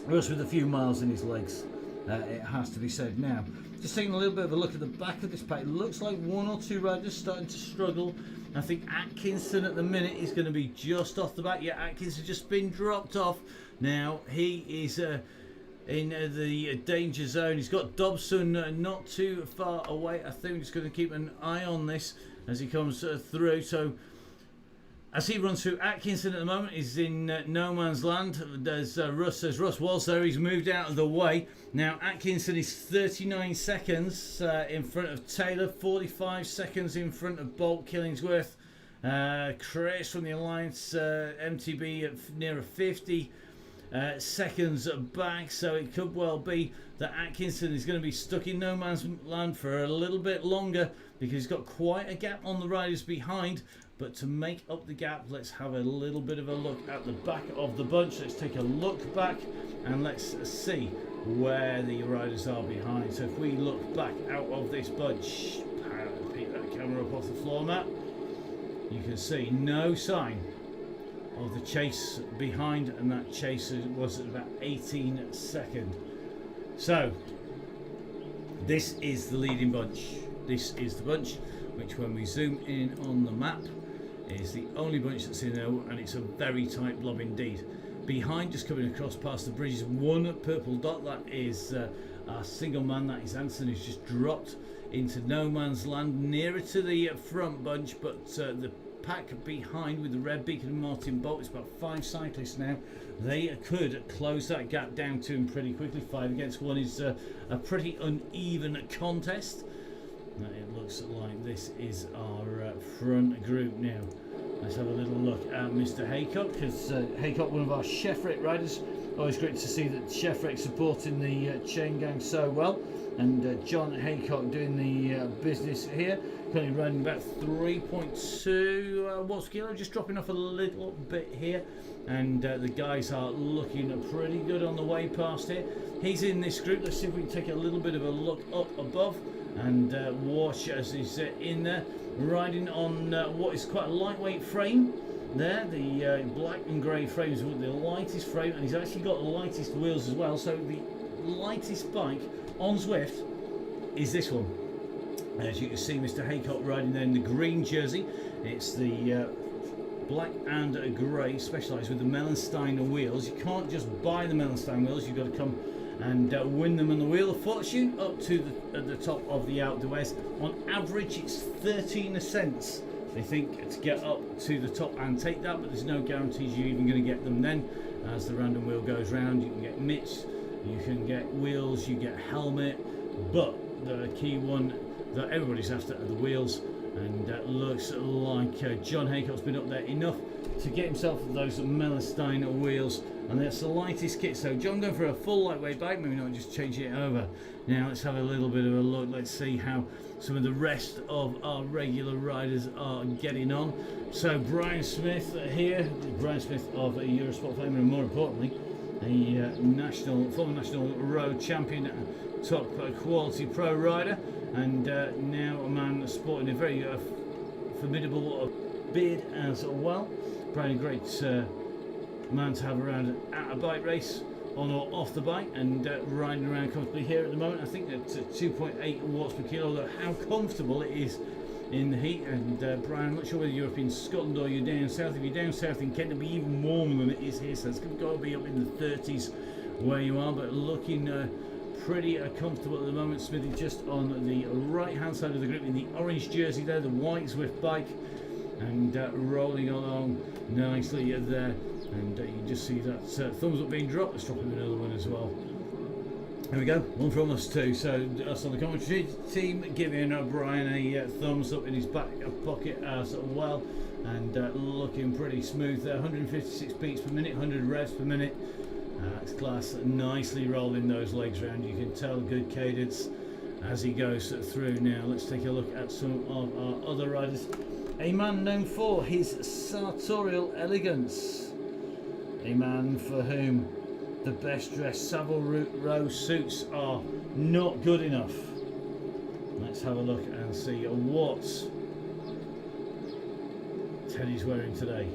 with a few miles in his legs, it has to be said. Now, just taking a little bit of a look at the back of this pack, it looks like 1 or 2 riders starting to struggle. I think Atkinson at the minute is going to be just off the back. Yeah, Atkinson just been dropped off. Now he is in the danger zone. He's got Dobson not too far away. I think we're just going to keep an eye on this as he comes through. So as he runs through, Atkinson at the moment is in no man's land. There's Russ was there. He's moved out of the way. Now Atkinson is 39 seconds in front of Taylor, 45 seconds in front of Bolt Killingsworth. Chris from the Alliance MTB near 50 seconds back. So it could well be that Atkinson is going to be stuck in no man's land for a little bit longer, because he's got quite a gap on the riders behind. But to make up the gap, let's have a little bit of a look at the back of the bunch. Let's take a look back and let's see where the riders are behind. So if we look back out of this bunch, pick that camera up off the floor mat, you can see no sign of the chase behind, and that chase was at about 18 seconds. So this is the leading bunch. This is the bunch which, when we zoom in on the map, is the only bunch that's in there, and it's a very tight blob indeed. Behind, just coming across past the bridges, 1 purple dot. That is our single man. That is Anson, who's just dropped into no man's land nearer to the front bunch. But the pack behind with the red beacon and Martin Bolt, it's about 5 cyclists now. They could close that gap down to him pretty quickly. 5 against 1 is a pretty uneven contest. It looks like this is our front group now. Let's have a little look at Mr. Haycock, because Haycock, one of our Chefrick riders. Always great to see that Chefrick supporting the chain gang so well, and John Haycock doing the business here. Currently running about 3.2 watts per kilo, just dropping off a little bit here, and the guys are looking pretty good on the way past here. He's in this group. Let's see if we can take a little bit of a look up above and watch as he's in there, riding on what is quite a lightweight frame there. The black and grey frames with the lightest frame, and he's actually got the lightest wheels as well. So the lightest bike on Zwift is this one. As you can see, Mr. Haycock riding there in the green jersey. It's the black and grey, specialised with the Mellenstein wheels. You can't just buy the Mellenstein wheels, you've got to come and win them on the Wheel of Fortune up to the top of the Alpe d'Huez. On average, it's 13 cents, they think, to get up to the top and take that, but there's no guarantees you're even going to get them then. As the random wheel goes round, you can get mitts, you can get wheels, you get helmet, but the key one that everybody's after are the wheels. And looks like John Haycock's been up there enough to get himself those Mellenstein wheels, and that's the lightest kit. So John going for a full lightweight bike, maybe not just changing it over. Now let's have a little bit of a look. Let's see how some of the rest of our regular riders are getting on. So Brian Smith here, Brian Smith of Eurosport fame, and more importantly, a former national road champion, top quality pro rider, and now a man sporting a very formidable beard as well. Brian, a great man to have around at a bike race, on or off the bike, and riding around comfortably here at the moment. I think at 2.8 watts per kilo, although how comfortable it is in the heat. And Brian, I'm not sure whether you're up in Scotland or you're down south. If you're down south in Kent, it'll be even warmer than it is here, so it's going to be up in the 30s where you are, but looking pretty comfortable at the moment. Smithy just on the right hand side of the group in the orange jersey there, the white Zwift bike, and rolling along nicely there. And you can just see that thumbs up being dropped. Let's drop him another one as well. There we go, one from us too. So us on the commentary team giving O'Brien a thumbs up in his back pocket as well, and looking pretty smooth there. 156 beats per minute, 100 revs per minute. It's class, nicely rolling those legs around. You can tell good cadence as he goes through. Now let's take a look at some of our other riders. A man known for his sartorial elegance, a man for whom the best dressed Savile Row suits are not good enough. Let's have a look and see what Teddy's wearing today.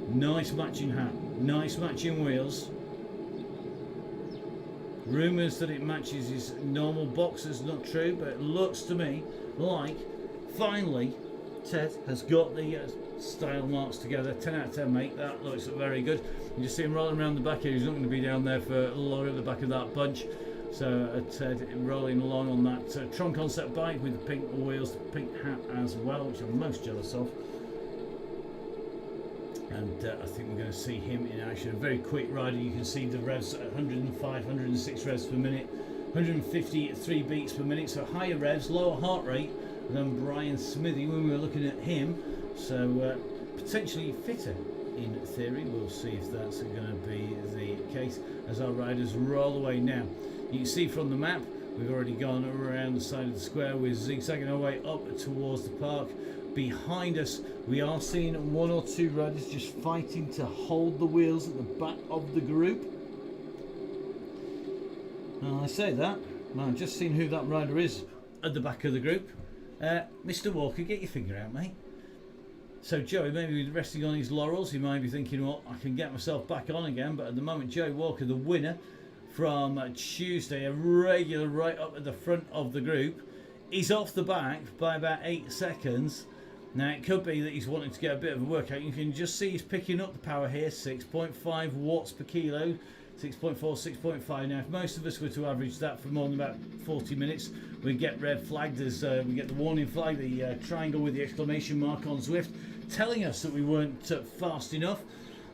Nice matching hat, nice matching wheels. Rumours that it matches his normal boxers, not true, but it looks to me like finally Ted has got the style marks together. 10 out of 10, mate. That looks very good. You just see him rolling around the back here. He's not going to be down there for long at the back of that bunch. So Ted rolling along on that Tron Concept bike with the pink wheels, the pink hat as well, which I'm most jealous of. And I think we're going to see him in action. A very quick rider. You can see the revs at 105, 106 revs per minute, 153 beats per minute. So higher revs, lower heart rate than Brian Smithy when we were looking at him. So potentially fitter in theory. We'll see if that's going to be the case as our riders roll away now. You can see from the map we've already gone around the side of the square. We're zigzagging our way up towards the park. Behind us we are seeing one or two riders just fighting to hold the wheels at the back of the group. Now I say that, I've just seen who that rider is at the back of the group. Mr. Walker, get your finger out, mate. So Joey maybe resting on his laurels. He might be thinking, well, I can get myself back on again. But at the moment, Joey Walker, the winner from Tuesday, a regular right up at the front of the group, he's off the back by about 8 seconds. Now it could be that he's wanting to get a bit of a workout. You can just see he's picking up the power here, 6.5 watts per kilo, 6.4, 6.5. Now if most of us were to average that for more than about 40 minutes, we'd get red flagged as we get the warning flag, the triangle with the exclamation mark on Zwift, telling us that we weren't fast enough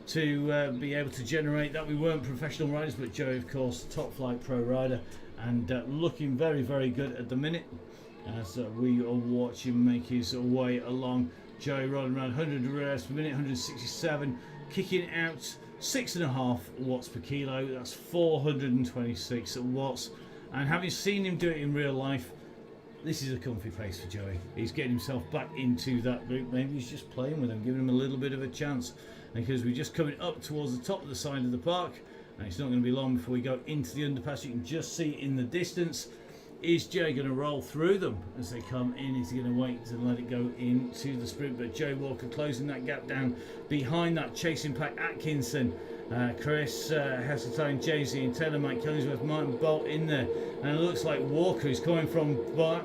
to be able to generate that. We weren't professional riders, but Joey, of course, top flight pro rider, and looking very, very good at the minute as we are watching make his way along. Joey rolling around 100 revs per minute, 167, kicking out 6.5 watts per kilo. That's 426 watts. And having seen him do it in real life, this is a comfy pace for Joey. He's getting himself back into that group. Maybe he's just playing with them, giving him a little bit of a chance. Because we're just coming up towards the top of the side of the park, and it's not going to be long before we go into the underpass. You can just see in the distance, is Joey going to roll through them as they come in? Is he going to wait and let it go into the sprint? But Joey Walker closing that gap down behind that chasing pack. Atkinson, Chris Heseltine, Jay-Z and Taylor, Mike Killingsworth, Martin Bolt in there. And it looks like Walker is coming from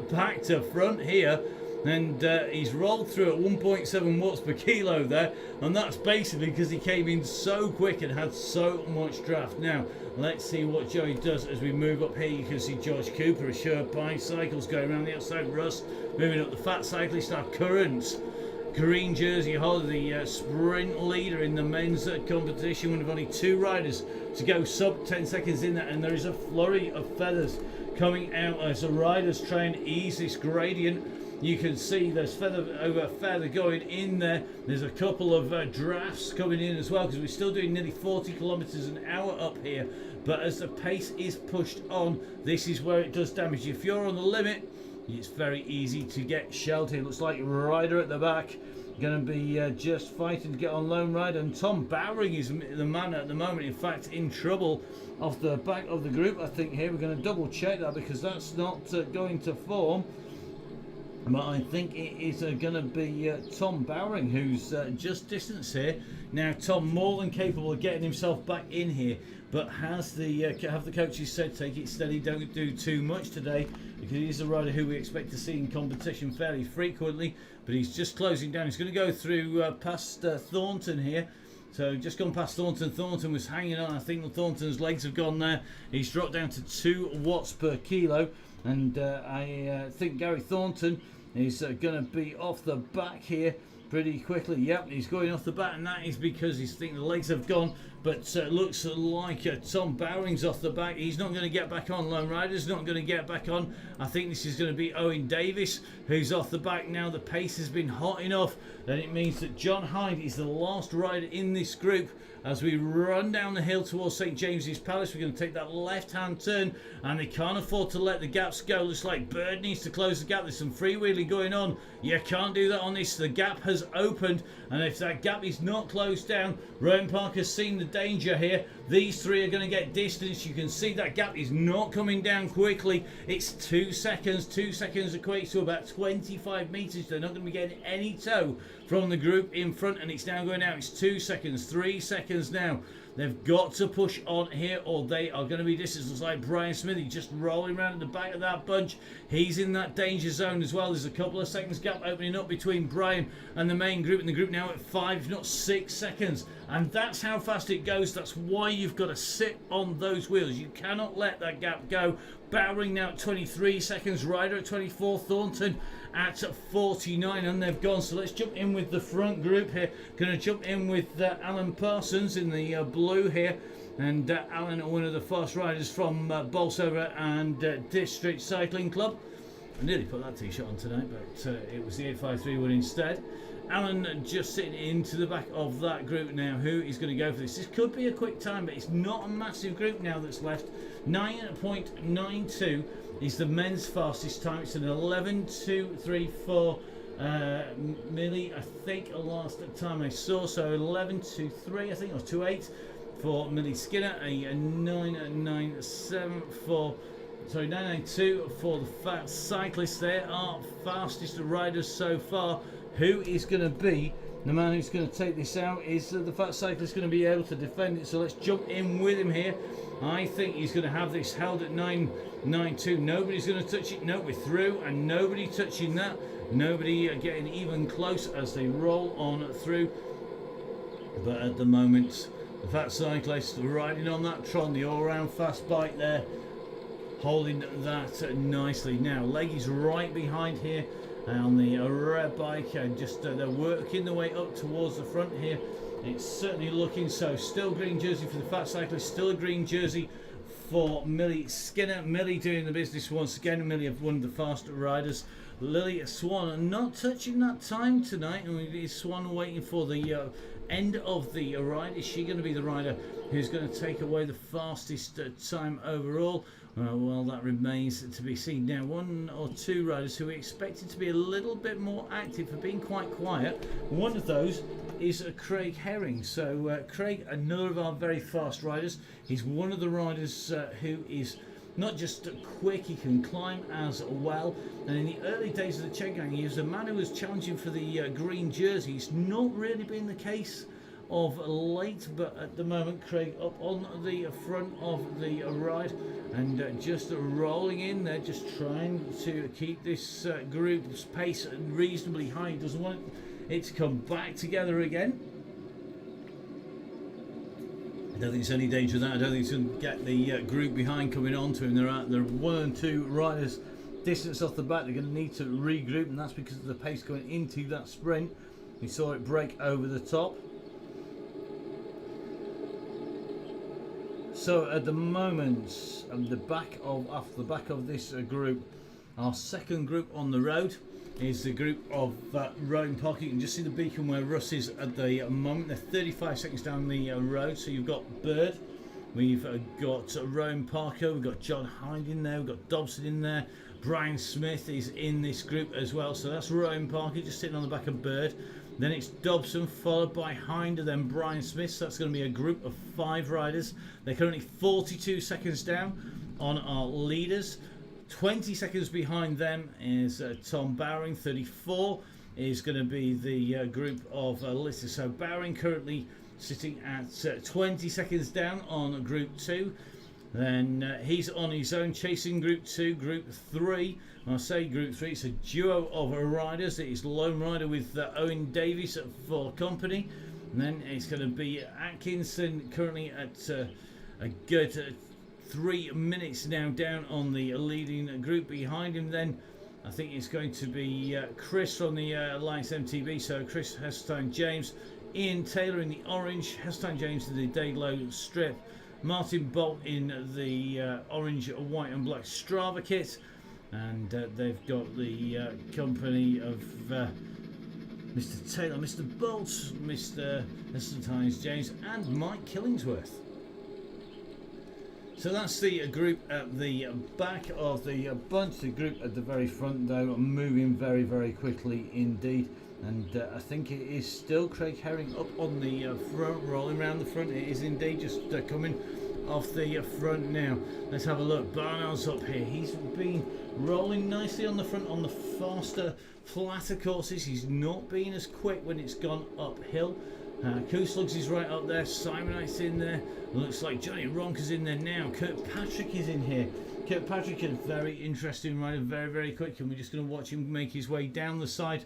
back to front here. And he's rolled through at 1.7 watts per kilo there, and that's basically because he came in so quick and had so much draft. Now let's see what Joey does as we move up here. You can see George Cooper, Assured Bicycles going around the outside. Russ moving up the fat cyclist. Our Currents, green jersey holder, the sprint leader in the men's competition. One of only 2 riders to go sub 10 seconds in there, and there is a flurry of feathers coming out as the riders try and ease this gradient. You can see there's feather over feather going in there. There's a couple of drafts coming in as well, because we're still doing nearly 40 kilometers an hour up here. But as the pace is pushed on, this is where it does damage. If you're on the limit, it's very easy to get shelled here. Looks like Ryder at the back going to be just fighting to get on Lone Rider. And Tom Bowring is the man at the moment, in fact, in trouble off the back of the group. I think here we're going to double check that, because that's not going to form. But I think it is going to be Tom Bowring who's just distance here. Now Tom more than capable of getting himself back in here, but has the have the coaches said take it steady, don't do too much today, because he's a rider who we expect to see in competition fairly frequently. But he's just closing down. He's going to go through past Thornton here. So just gone past Thornton. Thornton was hanging on. I think Thornton's legs have gone there. He's dropped down to 2 watts per kilo. And I think Gary Thornton is going to be off the back here pretty quickly. Yep, he's going off the back, and that is because he's thinking the legs have gone but looks like Tom Bowring's off the back. He's not going to get back on. Lone Rider's not going to get back on. I think this is going to be Owen Davies who's off the back now. The pace has been hot enough, and it means that John Hyde is the last rider in this group. As we run down the hill towards St James's Palace, we're going to take that left-hand turn, and they can't afford to let the gaps go. Looks like Bird needs to close the gap. There's some freewheeling going on. You can't do that on this. The gap has opened, and if that gap is not closed down, Rowan Parker's seen the danger here. These three are going to get distance. You can see that gap is not coming down quickly. It's 2 seconds. 2 seconds equates to about 25 metres. They're not going to be getting any tow from the group in front, and it's now going out. It's 2 seconds, 3 seconds now. They've got to push on here, or they are going to be distances. Like Brian Smithy just rolling around at the back of that bunch. He's in that danger zone as well. There's a couple of seconds gap opening up between Brian and the main group, and the group now at 5, if not 6 seconds. And that's how fast it goes. That's why you've got to sit on those wheels. You cannot let that gap go. Bowring now at 23 seconds. Ryder at 24. Thornton at 49, and they've gone. So let's jump in with the front group here. Going to jump in with Alan Parsons in the blue here. And Alan, one of the fast riders from Bolsover and District Cycling Club. I nearly put that t-shirt on tonight, but it was the 853 one instead. Alan just sitting into the back of that group now. Who is going to go for this? This could be a quick time, but it's not a massive group now that's left. 9.92 is the men's fastest time. It's an 11.234 Millie, I think, last time I saw. So 11.23, I think, or 2.8 for Millie Skinner. A 9.97 for... Sorry, 992 for the Fat Cyclist. They are fastest riders so far. Who is going to be the man who's going to take this out? Is the Fat Cyclist going to be able to defend it? So let's jump in with him here. I think he's going to have this held at 992. Nobody's going to touch it. No, we're through, and nobody touching that. Nobody getting even close as they roll on through. But at the moment, the Fat Cyclist riding on that Tron, the all-round fast bike there, holding that nicely. Now Leggy's right behind here on the red bike, and just they're working their way up towards the front here. It's certainly looking so. Still green jersey for the Fat Cyclist, still a green jersey for Millie Skinner. Millie doing the business once again. Millie, one of the faster riders. Lily Swan not touching that time tonight, and is Swan waiting for the end of the ride? Is she going to be the rider who's going to take away the fastest time overall? Well, that remains to be seen. Now, one or two riders who we expected to be a little bit more active for being quite quiet. One of those is Craig Herring. So Craig, another of our very fast riders. He's one of the riders who is not just quick, he can climb as well. And in the early days of the Chenggang, he was a man who was challenging for the green jersey. It's not really been the case of late, but at the moment Craig up on the front of the ride and just rolling in there, just trying to keep this group's pace reasonably high. He doesn't want it to come back together again. I don't think there's any danger of that. I don't think he's going to get the group behind coming on to him. There are 1 and 2 riders distance off the back. They're going to need to regroup, and that's because of the pace going into that sprint. We saw it break over the top. So at the moment, off the back of this group, our second group on the road is the group of Rowan Parker. You can just see the beacon where Russ is at the moment. They're 35 seconds down the road. So you've got Bird, we've got Rowan Parker, we've got John Hyde in there, we've got Dobson in there. Brian Smith is in this group as well. So that's Rowan Parker just sitting on the back of Bird. Then it's Dobson, followed by Hind, and then Brian Smith. So that's going to be a group of 5 riders. They're currently 42 seconds down on our leaders. 20 seconds behind them is Tom Bowring. 34 is going to be the group of Lister. So Bowring currently sitting at 20 seconds down on group 2. Then he's on his own, chasing group 2. Group 3, when I say group 3, it's a duo of riders. It is Lone Rider with Owen Davies for company. And then it's going to be Atkinson, currently at a good 3 minutes now down on the leading group. Behind him then, I think it's going to be Chris from the Alliance MTB. So Chris Heston James Ian Taylor in the orange, Heston James in the Dayglow strip, Martin Bolt in the orange, white and black Strava kit, and they've got the company of Mr. Taylor, Mr. Bolt, Mr. Heston James and Mike Killingsworth. So that's the group at the back of the bunch. The group at the very front, though, moving very, very quickly indeed. And I think it is still Craig Herring up on the front, rolling around the front. It is indeed just coming off the front now. Let's have a look. Barnard's up here. He's been rolling nicely on the front on the faster, flatter courses. He's not been as quick when it's gone uphill. Kooslugs is right up there. Simonite's in there. Looks like Johnny Ronker's in there now. Kirkpatrick is in here. Kirkpatrick is a very interesting rider, very, very quick, and we're just going to watch him make his way down the side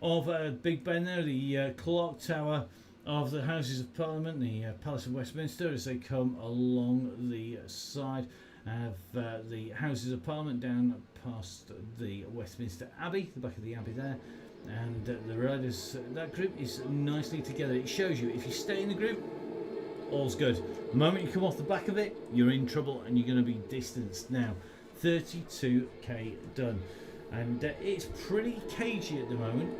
of Big Ben there, the clock tower of the Houses of Parliament, the Palace of Westminster, as they come along the side of the Houses of Parliament down past the Westminster Abbey, the back of the Abbey there. And the riders, that group is nicely together. It shows you if you stay in the group, all's good. The moment you come off the back of it, you're in trouble and you're going to be distanced. Now 32k done, and it's pretty cagey at the moment.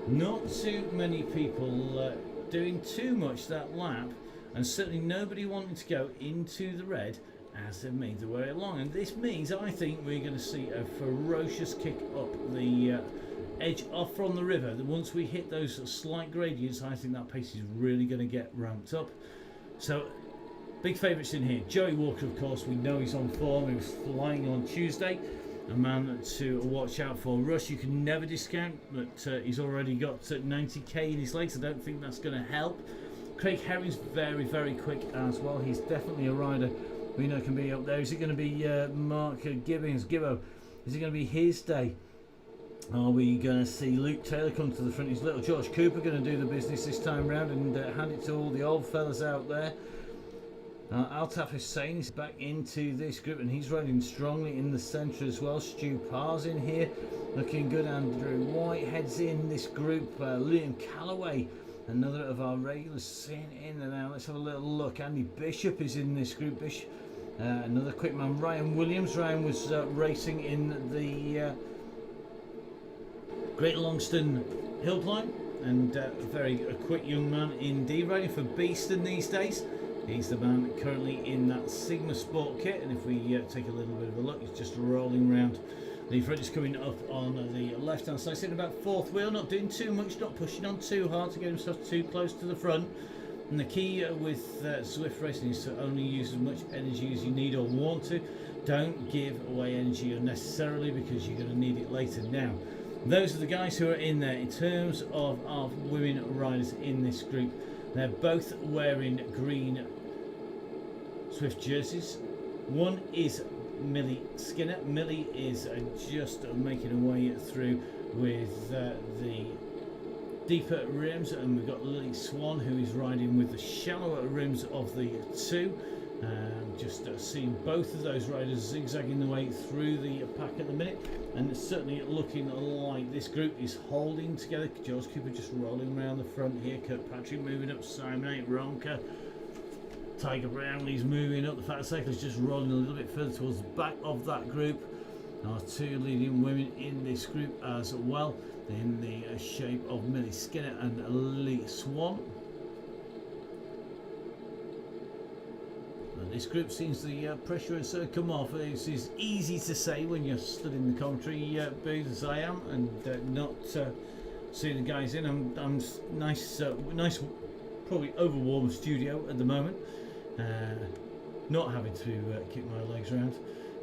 Not too many people doing too much that lap, and certainly nobody wanting to go into the red as they made their way along. And this means I think we're going to see a ferocious kick up the edge off from the river. That once we hit those slight gradients, I think that pace is really going to get ramped up. So big favourites in here. Joey Walker, of course, we know he's on form. He was flying on Tuesday. A man to watch out for. Rush, you can never discount, but he's already got 90k in his legs. I don't think that's going to help. Craig Herring's very, very quick as well. He's definitely a rider we know can be up there. Is it going to be Mark Gibbons, Gibbo? Is it going to be his day? Are we going to see Luke Taylor come to the front? Is little George Cooper going to do the business this time round and hand it to all the old fellas out there? Altaf Hussein is back into this group and he's riding strongly in the centre as well. Stu Parr's in here, looking good. Andrew Whitehead's in this group. Liam Callaway, another of our regulars, sitting in there now. Let's have a little look. Andy Bishop is in this group. Another quick man. Ryan Williams. Ryan was racing in the Great Longston Hill Climb, and a quick young man indeed, riding for Beeston these days. He's the man currently in that Sigma Sport kit, and if we take a little bit of a look, he's just rolling round the front. Is coming up on the left hand side, sitting about fourth wheel, not doing too much, not pushing on too hard to get himself too close to the front. And the key with Zwift Racing is to only use as much energy as you need or want to. Don't give away energy unnecessarily, because you're going to need it later. Now, those are the guys who are in there. In terms of our women riders in this group, they're both wearing green Zwift jerseys. One is Millie Skinner. Millie is just making her way through with the deeper rims, and we've got Lily Swan, who is riding with the shallower rims of the two. Just seeing both of those riders zigzagging the way through the pack at the minute, and it's certainly looking like this group is holding together. George Cooper just rolling around the front here. Kirkpatrick moving up. Simon Ronker. Tiger Brownlee's moving up. The Fat Cyclist just rolling a little bit further towards the back of that group. Our two leading women in this group as well, in the shape of Millie Skinner and Lily Swan. This group seems the pressure has come off. It's easy to say when you're stood in the commentary booth as I am, and not seeing the guys in. I'm nice, probably overwarm studio at the moment. Not having to kick my legs around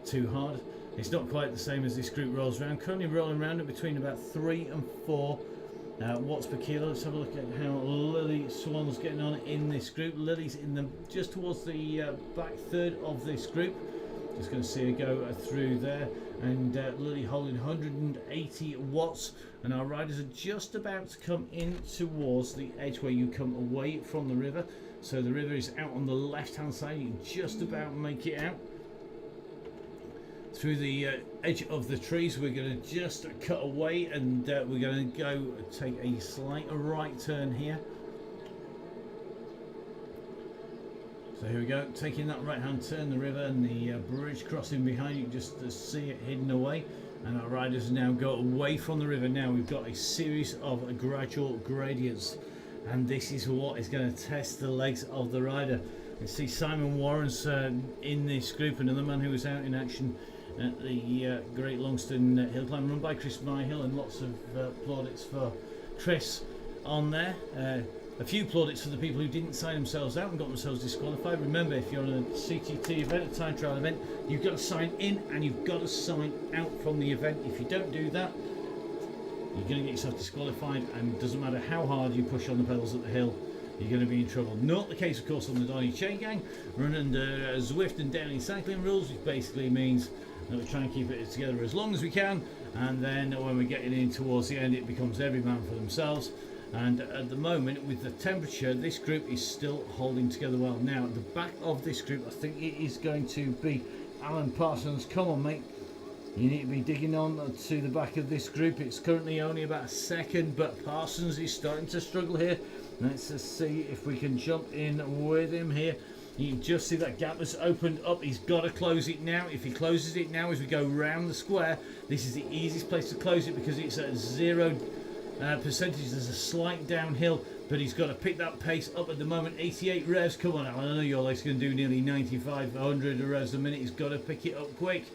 too hard. It's not quite the same as this group rolls around. Currently rolling around at between about 3 and 4 watts per kilo. Let's have a look at how Lily Swan's getting on in this group. Lily's in the just towards the back third of this group. Just going to see her go through there, and Lily holding 180 watts, and our riders are just about to come in towards the edge where you come away from the river. So the river is out on the left hand side. You can just about make it out through the edge of the trees. We're going to just cut away, and we're going to go take a slight right turn here. So here we go, taking that right hand turn, the river and the bridge crossing behind you, just to see it hidden away. And our riders now go away from the river. Now we've got a series of gradual gradients, and this is what is going to test the legs of the rider. You see Simon Warren's in this group, another man who was out in action at the Great Longston Hill Climb, run by Chris Myhill, and lots of plaudits for Chris on there. A few plaudits for the people who didn't sign themselves out and got themselves disqualified. Remember, if you're on a CTT event, a time trial event, you've got to sign in and you've got to sign out from the event. If you don't do that, you're going to get yourself disqualified, and it doesn't matter how hard you push on the pedals at the hill, you're going to be in trouble. Not the case, of course, on the Donny Chain Gang. Run under Zwift and Downing cycling rules, which basically means that we try and keep it together as long as we can, and then when we're getting in towards the end, it becomes every man for themselves. And at the moment, with the temperature, this group is still holding together well. Now, at the back of this group, I think it is going to be Alan Parsons. Come on, mate. You need to be digging on to the back of this group. It's currently only about a second, but Parsons is starting to struggle here. Let's just see if we can jump in with him here. You can just see that gap that's opened up. He's got to close it now. If he closes it now as we go round the square, this is the easiest place to close it because it's at 0 percentage. There's a slight downhill, but he's got to pick that pace up at the moment. 88 revs. Come on, Alan. I know your leg's going to do nearly 95, 100 revs a minute. He's got to pick it up quick.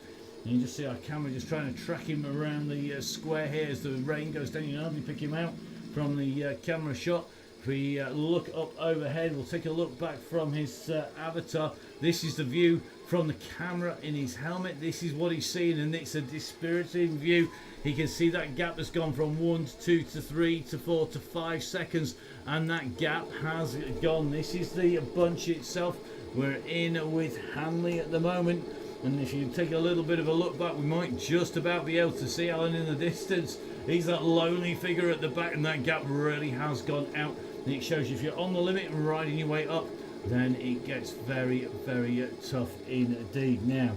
And you just see our camera just trying to track him around the square here as the rain goes down. You can hardly pick him out from the camera shot. If we look up overhead, we'll take a look back from his avatar. This is the view from the camera in his helmet. This is what he's seeing, and it's a dispiriting view. He can see that gap has gone from 1 to 2 to 3 to 4 to 5 seconds, and that gap has gone. This is the bunch itself. We're in with Hanley at the moment, and if you take a little bit of a look back, we might just about be able to see Alan in the distance. He's that lonely figure at the back, and that gap really has gone out. And it shows you if you're on the limit and riding your way up, then it gets very, very tough indeed. Now,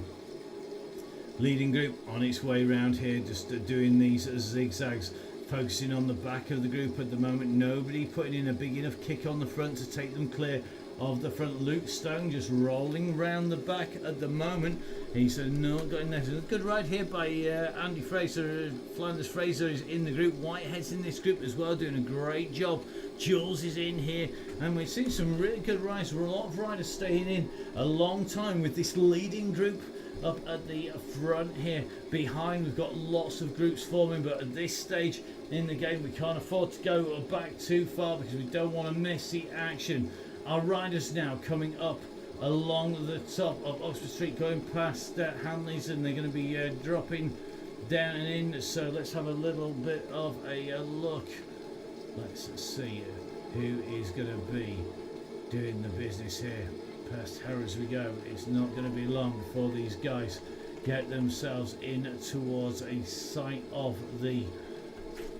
leading group on its way around here, just doing these zigzags, focusing on the back of the group at the moment. Nobody putting in a big enough kick on the front to take them clear of the front. Luke Stone just rolling round the back at the moment. He's not got in there. A good ride here by Andy Fraser. Flanders Fraser is in the group. Whitehead's in this group as well, doing a great job. Jules is in here, and we've seen some really good rides. A lot of riders staying in a long time with this leading group up at the front here. Behind, we've got lots of groups forming, but at this stage in the game, we can't afford to go back too far because we don't want to miss the action. Our riders now coming up along the top of Oxford Street, going past Hanley's, and they're going to be dropping down and in. So let's have a little bit of a look. Let's see who is going to be doing the business here. Past her as we go. It's not going to be long before these guys get themselves in towards a sight of the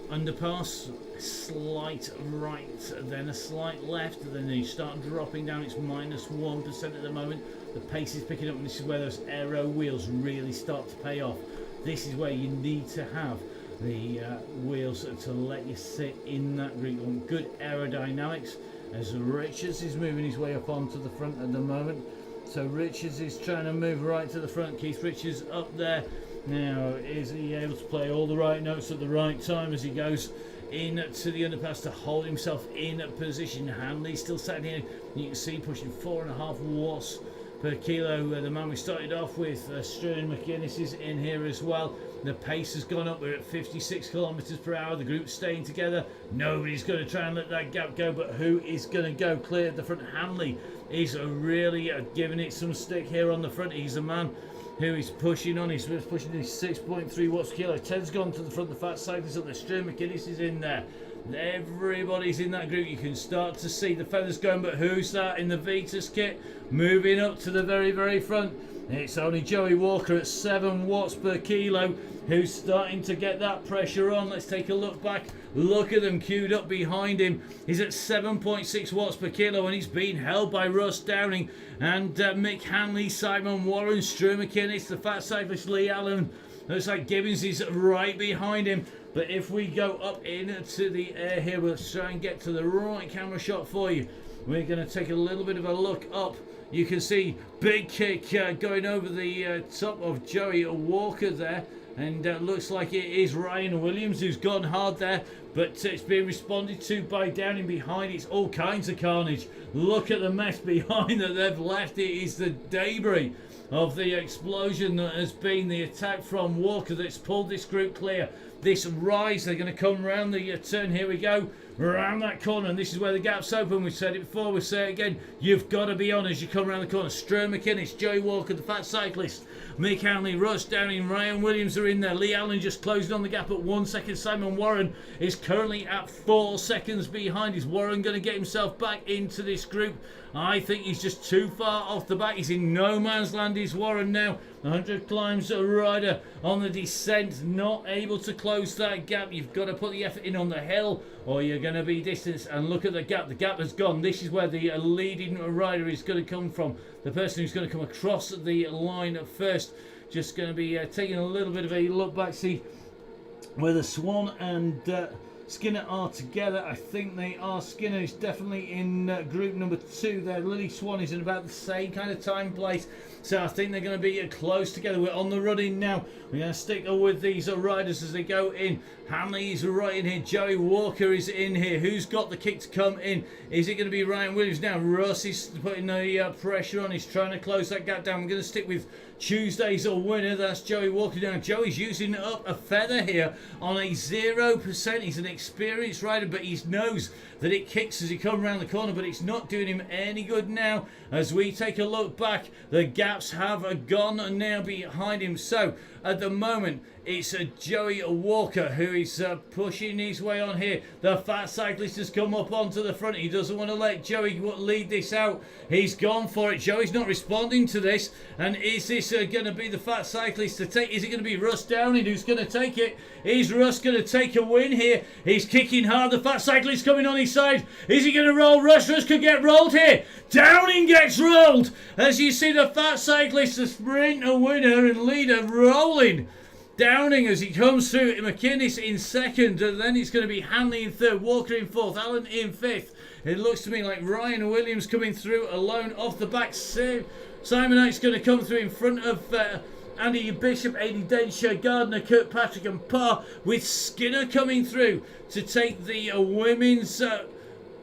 underpass. Slight right, then a slight left, then you start dropping down. It's -1% at the moment. The pace is picking up, and this is where those aero wheels really start to pay off. This is where you need to have the wheels to let you sit in that group. On good aerodynamics as Richards is moving his way up onto the front at the moment. So Richards is trying to move right to the front. Keith Richards up there. Now, is he able to play all the right notes at the right time as he goes into the underpass to hold himself in position? Hanley still sat here. You can see pushing 4.5 watts per kilo. The man we started off with, Struan McGuinness, is in here as well. The pace has gone up. We're at 56 kilometers per hour. The group's staying together. Nobody's going to try and let that gap go, but who is going to go clear at the front? Hanley is really giving it some stick here on the front. He's the man who is pushing on. He's pushing his 6.3 watts per kilo. Ted's gone to the front. The fat cyclist up there. Struan McGuinness is in there. Everybody's in that group. You can start to see the feathers going, but who's that in the Vitus kit moving up to the very, very front? It's only Joey Walker at 7 watts per kilo who's starting to get that pressure on. Let's take a look back. Look at them queued up behind him. He's at 7.6 watts per kilo, and he's being held by Russ Downing and Mick Hanley, Simon Warren, Struan McGuinness, the fat cyclist Lee Allen. Looks like Gibbons is right behind him. But if we go up into the air here, we'll try and get to the right camera shot for you. We're going to take a little bit of a look up You can see big kick going over the top of Joey Walker there. And looks like it is Ryan Williams who's gone hard there. But it's being responded to by Downing behind. It's all kinds of carnage. Look at the mess behind that they've left. It is the debris of the explosion that has been the attack from Walker that's pulled this group clear. This rise, they're going to come round the turn. Here we go. Around that corner, and this is where the gap's open. We've said it before, we'll say it again. You've got to be on as you come around the corner. Stuart McInnes, Joey Walker, the fat cyclist, Mick Hanley, Russ Downing, Ryan Williams are in there. Lee Allen just closing on the gap at 1 second. Simon Warren is currently at 4 seconds behind. Is Warren going to get himself back into this group? I think he's just too far off the back. He's in no man's land, is Warren now. 100 climbs a rider on the descent, not able to close that gap. You've got to put the effort in on the hill or you're going to be distanced. And look at the gap. The gap has gone. This is where the leading rider is going to come from. The person who's going to come across the line first. Just going to be taking a little bit of a look back, see where the Swan and Skinner are together. I think they are. Skinner is definitely in group number 2 there. Lily Swan is in about the same kind of time place. So I think they're going to be close together. We're on the run in now. We're going to stick with these riders as they go in. Hanley is right in here. Joey Walker is in here. Who's got the kick to come in? Is it going to be Ryan Williams now? Russ is putting the pressure on. He's trying to close that gap down. We're going to stick with Tuesday's winner. That's Joey Walker now. Joey's using up a feather here on a 0%. He's an experienced rider, but he knows that it kicks as he comes around the corner, but it's not doing him any good now. As we take a look back, the gaps have gone now behind him. So at the moment, it's Joey Walker who is pushing his way on here. The fat cyclist has come up onto the front. He doesn't want to let Joey lead this out. He's gone for it. Joey's not responding to this. And is this going to be the fat cyclist to take? Is it going to be Russ Downing who's going to take it? Is Russ going to take a win here? He's kicking hard. The fat cyclist coming on his side. Is he going to roll? Russ could get rolled here. Downing gets rolled. As you see the fat cyclist, the sprinter winner and leader, rolling. Downing as he comes through. McInnes in second, and then it's going to be Hanley in third, Walker in fourth, Allen in fifth. It looks to me like Ryan Williams coming through alone off the back. Simon Oakes going to come through in front of Andy Bishop, Adi Densher, Gardner, Kirkpatrick and Parr, with Skinner coming through to take the women's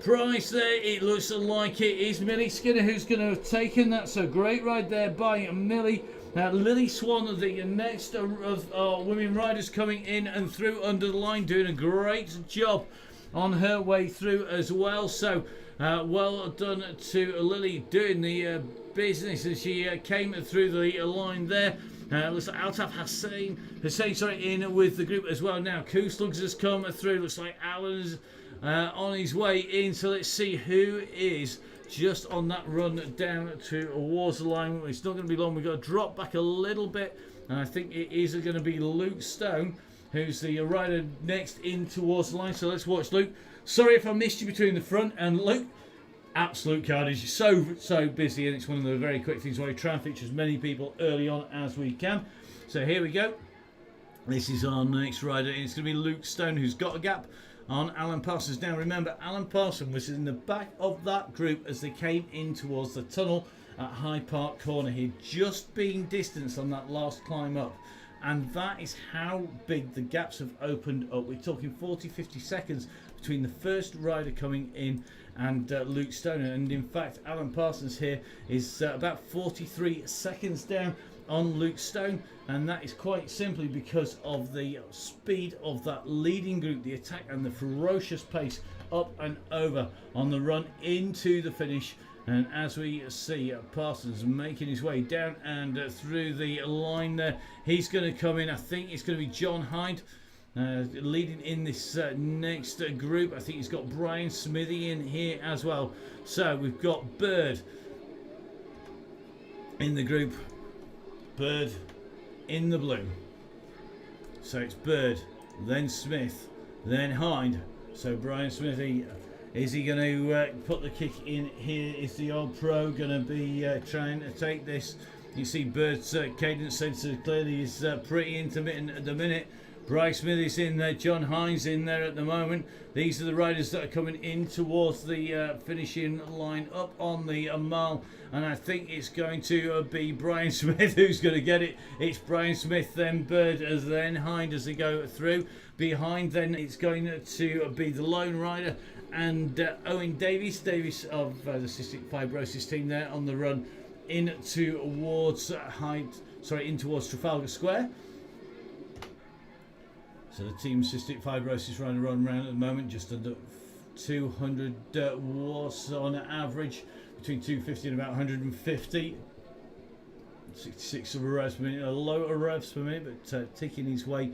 prize there. It looks like it is Millie Skinner who's going to have taken that. So great ride there by Millie. Lily Swan, the next of women riders coming in and through under the line, doing a great job on her way through as well. So well done to Lily doing the business as she came through the line there. Looks like Altaf Hussein in with the group as well now. Kooslugs has come through. Looks like Alan's on his way in. So let's see who is just on that run down towards the line. It's not going to be long. We've got to drop back a little bit, and I think it is going to be Luke Stone who's the rider next in towards the line. So let's watch Luke. Sorry if I missed you between the front and Luke. Absolute carnage. So busy, and it's one of the very quick things where we try and feature as many people early on as we can. So here we go. This is our next rider. It's going to be Luke Stone who's got a gap on Alan Parsons. Now remember, Alan Parsons was in the back of that group as they came in towards the tunnel at Hyde Park Corner. He'd just been distanced on that last climb up, and that is how big the gaps have opened up. We're talking 40-50 seconds between the first rider coming in and Luke Stone, and in fact Alan Parsons here is about 43 seconds down on Luke Stone, and that is quite simply because of the speed of that leading group, the attack and the ferocious pace up and over on the run into the finish. And as we see Parsons making his way down and through the line there, he's going to come in. I think it's going to be John Hyde leading in this next group. I think he's got Brian Smithy in here as well. So we've got Bird in the group, Bird in the blue. So it's Bird, then Smith, then Hyde. So Brian Smithy, is he going to put the kick in here? Is the old pro going to be trying to take this? You see Bird's cadence sensor clearly is pretty intermittent at the minute. Bryce Smith is in there, John Hines in there at the moment. These are the riders that are coming in towards the finishing line up on the mile, and I think it's going to be Brian Smith who's going to get it. It's Brian Smith, then Bird, then Hind as they go through. Behind then it's going to be the lone rider and Owen Davies of the Cystic Fibrosis team there on the run in towards in towards Trafalgar Square. So the team Cystic Fibrosis running around at the moment, just under 200 watts on average, between 250 and about 150. 66 revs per minute, a lower revs per minute, but ticking his way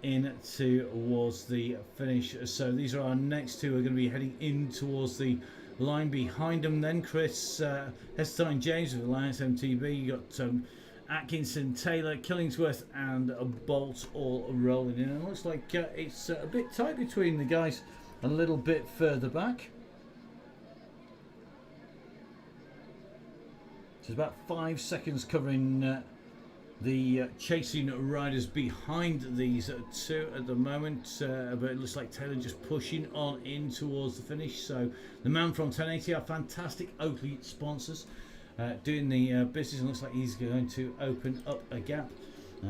in towards the finish. So these are our next two. Are going to be heading in towards the line behind them. Then Chris Hestine James with Alliance MTB. You got Atkinson, Taylor, Killingsworth and Bolt all rolling in. And it looks like it's a bit tight between the guys a little bit further back. So it's about 5 seconds covering the chasing riders behind these two at the moment, but it looks like Taylor just pushing on in towards the finish. So the man from 1080, our fantastic Oakley sponsors, doing the business, and looks like he's going to open up a gap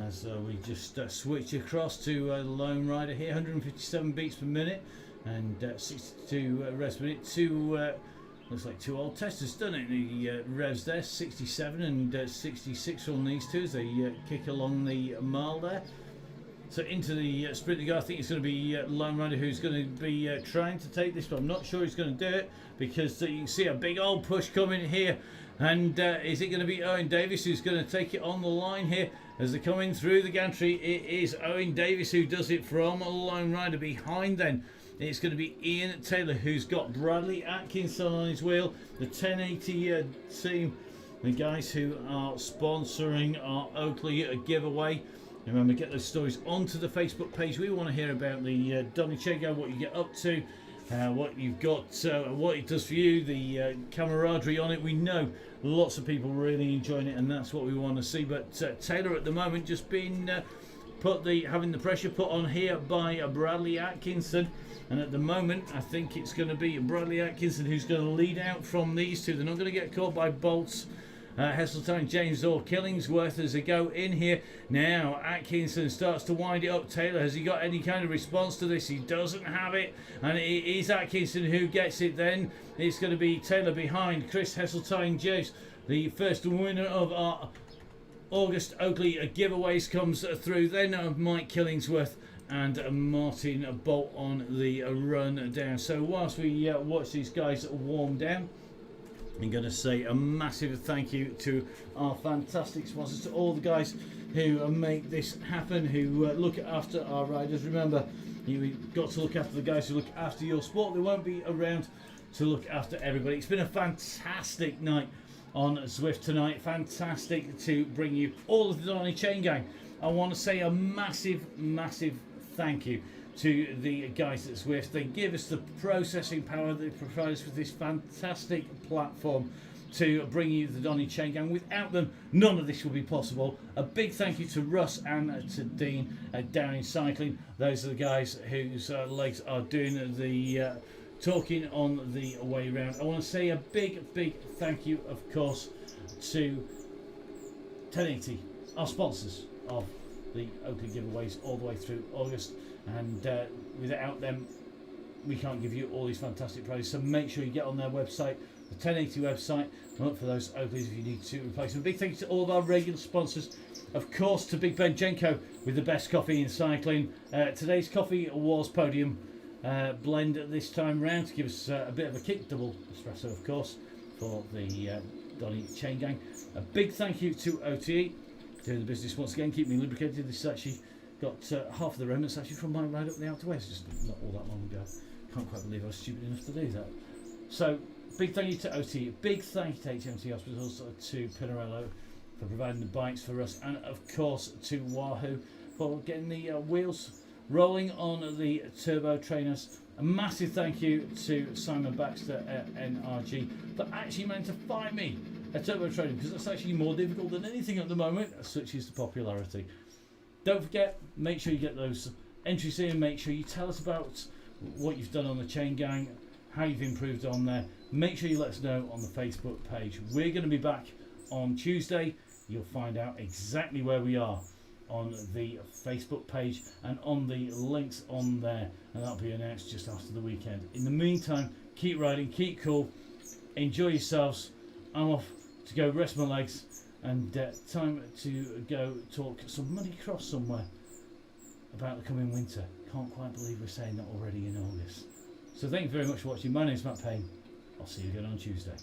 as we just switch across to the lone rider here. 157 beats per minute and 62 revs per minute. Looks like two old testers, doesn't it? The revs there, 67 and 66 on these two as they kick along the mile there. So into the sprint to go. I think it's going to be Lone Rider who's going to be trying to take this, but I'm not sure he's going to do it because you can see a big old push coming here. And is it going to be Owen Davies who's going to take it on the line here as they're coming through the gantry? It is Owen Davies who does it from a Lone Rider. Behind then it's going to be Ian Taylor who's got Bradley Atkinson on his wheel. The 1080 team, the guys who are sponsoring our Oakley giveaway. Remember, get those stories onto the Facebook page. We want to hear about the Donny Chego, what you get up to, what you've got, what it does for you, the camaraderie on it. We know lots of people really enjoying it, and that's what we want to see. But Taylor at the moment just being having the pressure put on here by Bradley Atkinson. And at the moment, I think it's going to be Bradley Atkinson who's going to lead out from these two. They're not going to get caught by Bolts, Heseltine, James or Killingsworth as they go in here. Now Atkinson starts to wind it up. Taylor, has he got any kind of response to this? He doesn't have it. And it is Atkinson who gets it then. It's going to be Taylor behind Chris Heseltine James. The first winner of our August Oakley giveaways comes through. Then Mike Killingsworth and Martin Bolt on the run down. So whilst we watch these guys warm down, I'm going to say a massive thank you to our fantastic sponsors, to all the guys who make this happen, who look after our riders. Remember, you've got to look after the guys who look after your sport. They won't be around to look after everybody. It's been a fantastic night on Zwift tonight. Fantastic to bring you all of the Donny Chain Gang. I want to say a massive thank you to the guys at Zwift. They give us the processing power. They provide us with this fantastic platform to bring you the Donny Chain Gang. Without them, none of this would be possible. A big thank you to Russ and to Dean at Downing Cycling. Those are the guys whose legs are doing the talking on the way round. I want to say a big thank you, of course, to 1080, our sponsors of the Oakley giveaways all the way through August, and without them we can't give you all these fantastic prizes. So make sure you get on their website, the 1080 website, and look for those Oakleys if you need to replace them. Big thank you to all of our regular sponsors, of course to Big Ben Jenko with the best coffee in cycling. Today's coffee was Podium blend this time round to give us a bit of a kick, double espresso of course for the Donny Chain Gang. A big thank you to OTE doing the business once again, keep me lubricated. This is actually got half of the remnants actually from my ride up the Outer West, just not all that long ago. Can't quite believe I was stupid enough to do that. So big thank you to OT, big thank you to HMT Hospitals, to Pinarello for providing the bikes for us, and of course to Wahoo for getting the wheels rolling on the turbo trainers. A massive thank you to Simon Baxter at NRG for actually managing to find me a turbo trainer, because that's actually more difficult than anything at the moment, such is the popularity. Don't forget, make sure you get those entries in. Make sure you tell us about what you've done on the Chain Gang, how you've improved on there. Make sure you let us know on the Facebook page. We're going to be back on Tuesday. You'll find out exactly where we are on the Facebook page and on the links on there, and that'll be announced just after the weekend. In the meantime, keep riding, keep cool, enjoy yourselves. I'm off to go rest my legs, and time to go talk some Muddy Cross somewhere about the coming winter. Can't quite believe we're saying that already in August. So thank you very much for watching. My name's Matt Payne. I'll see you again on Tuesday.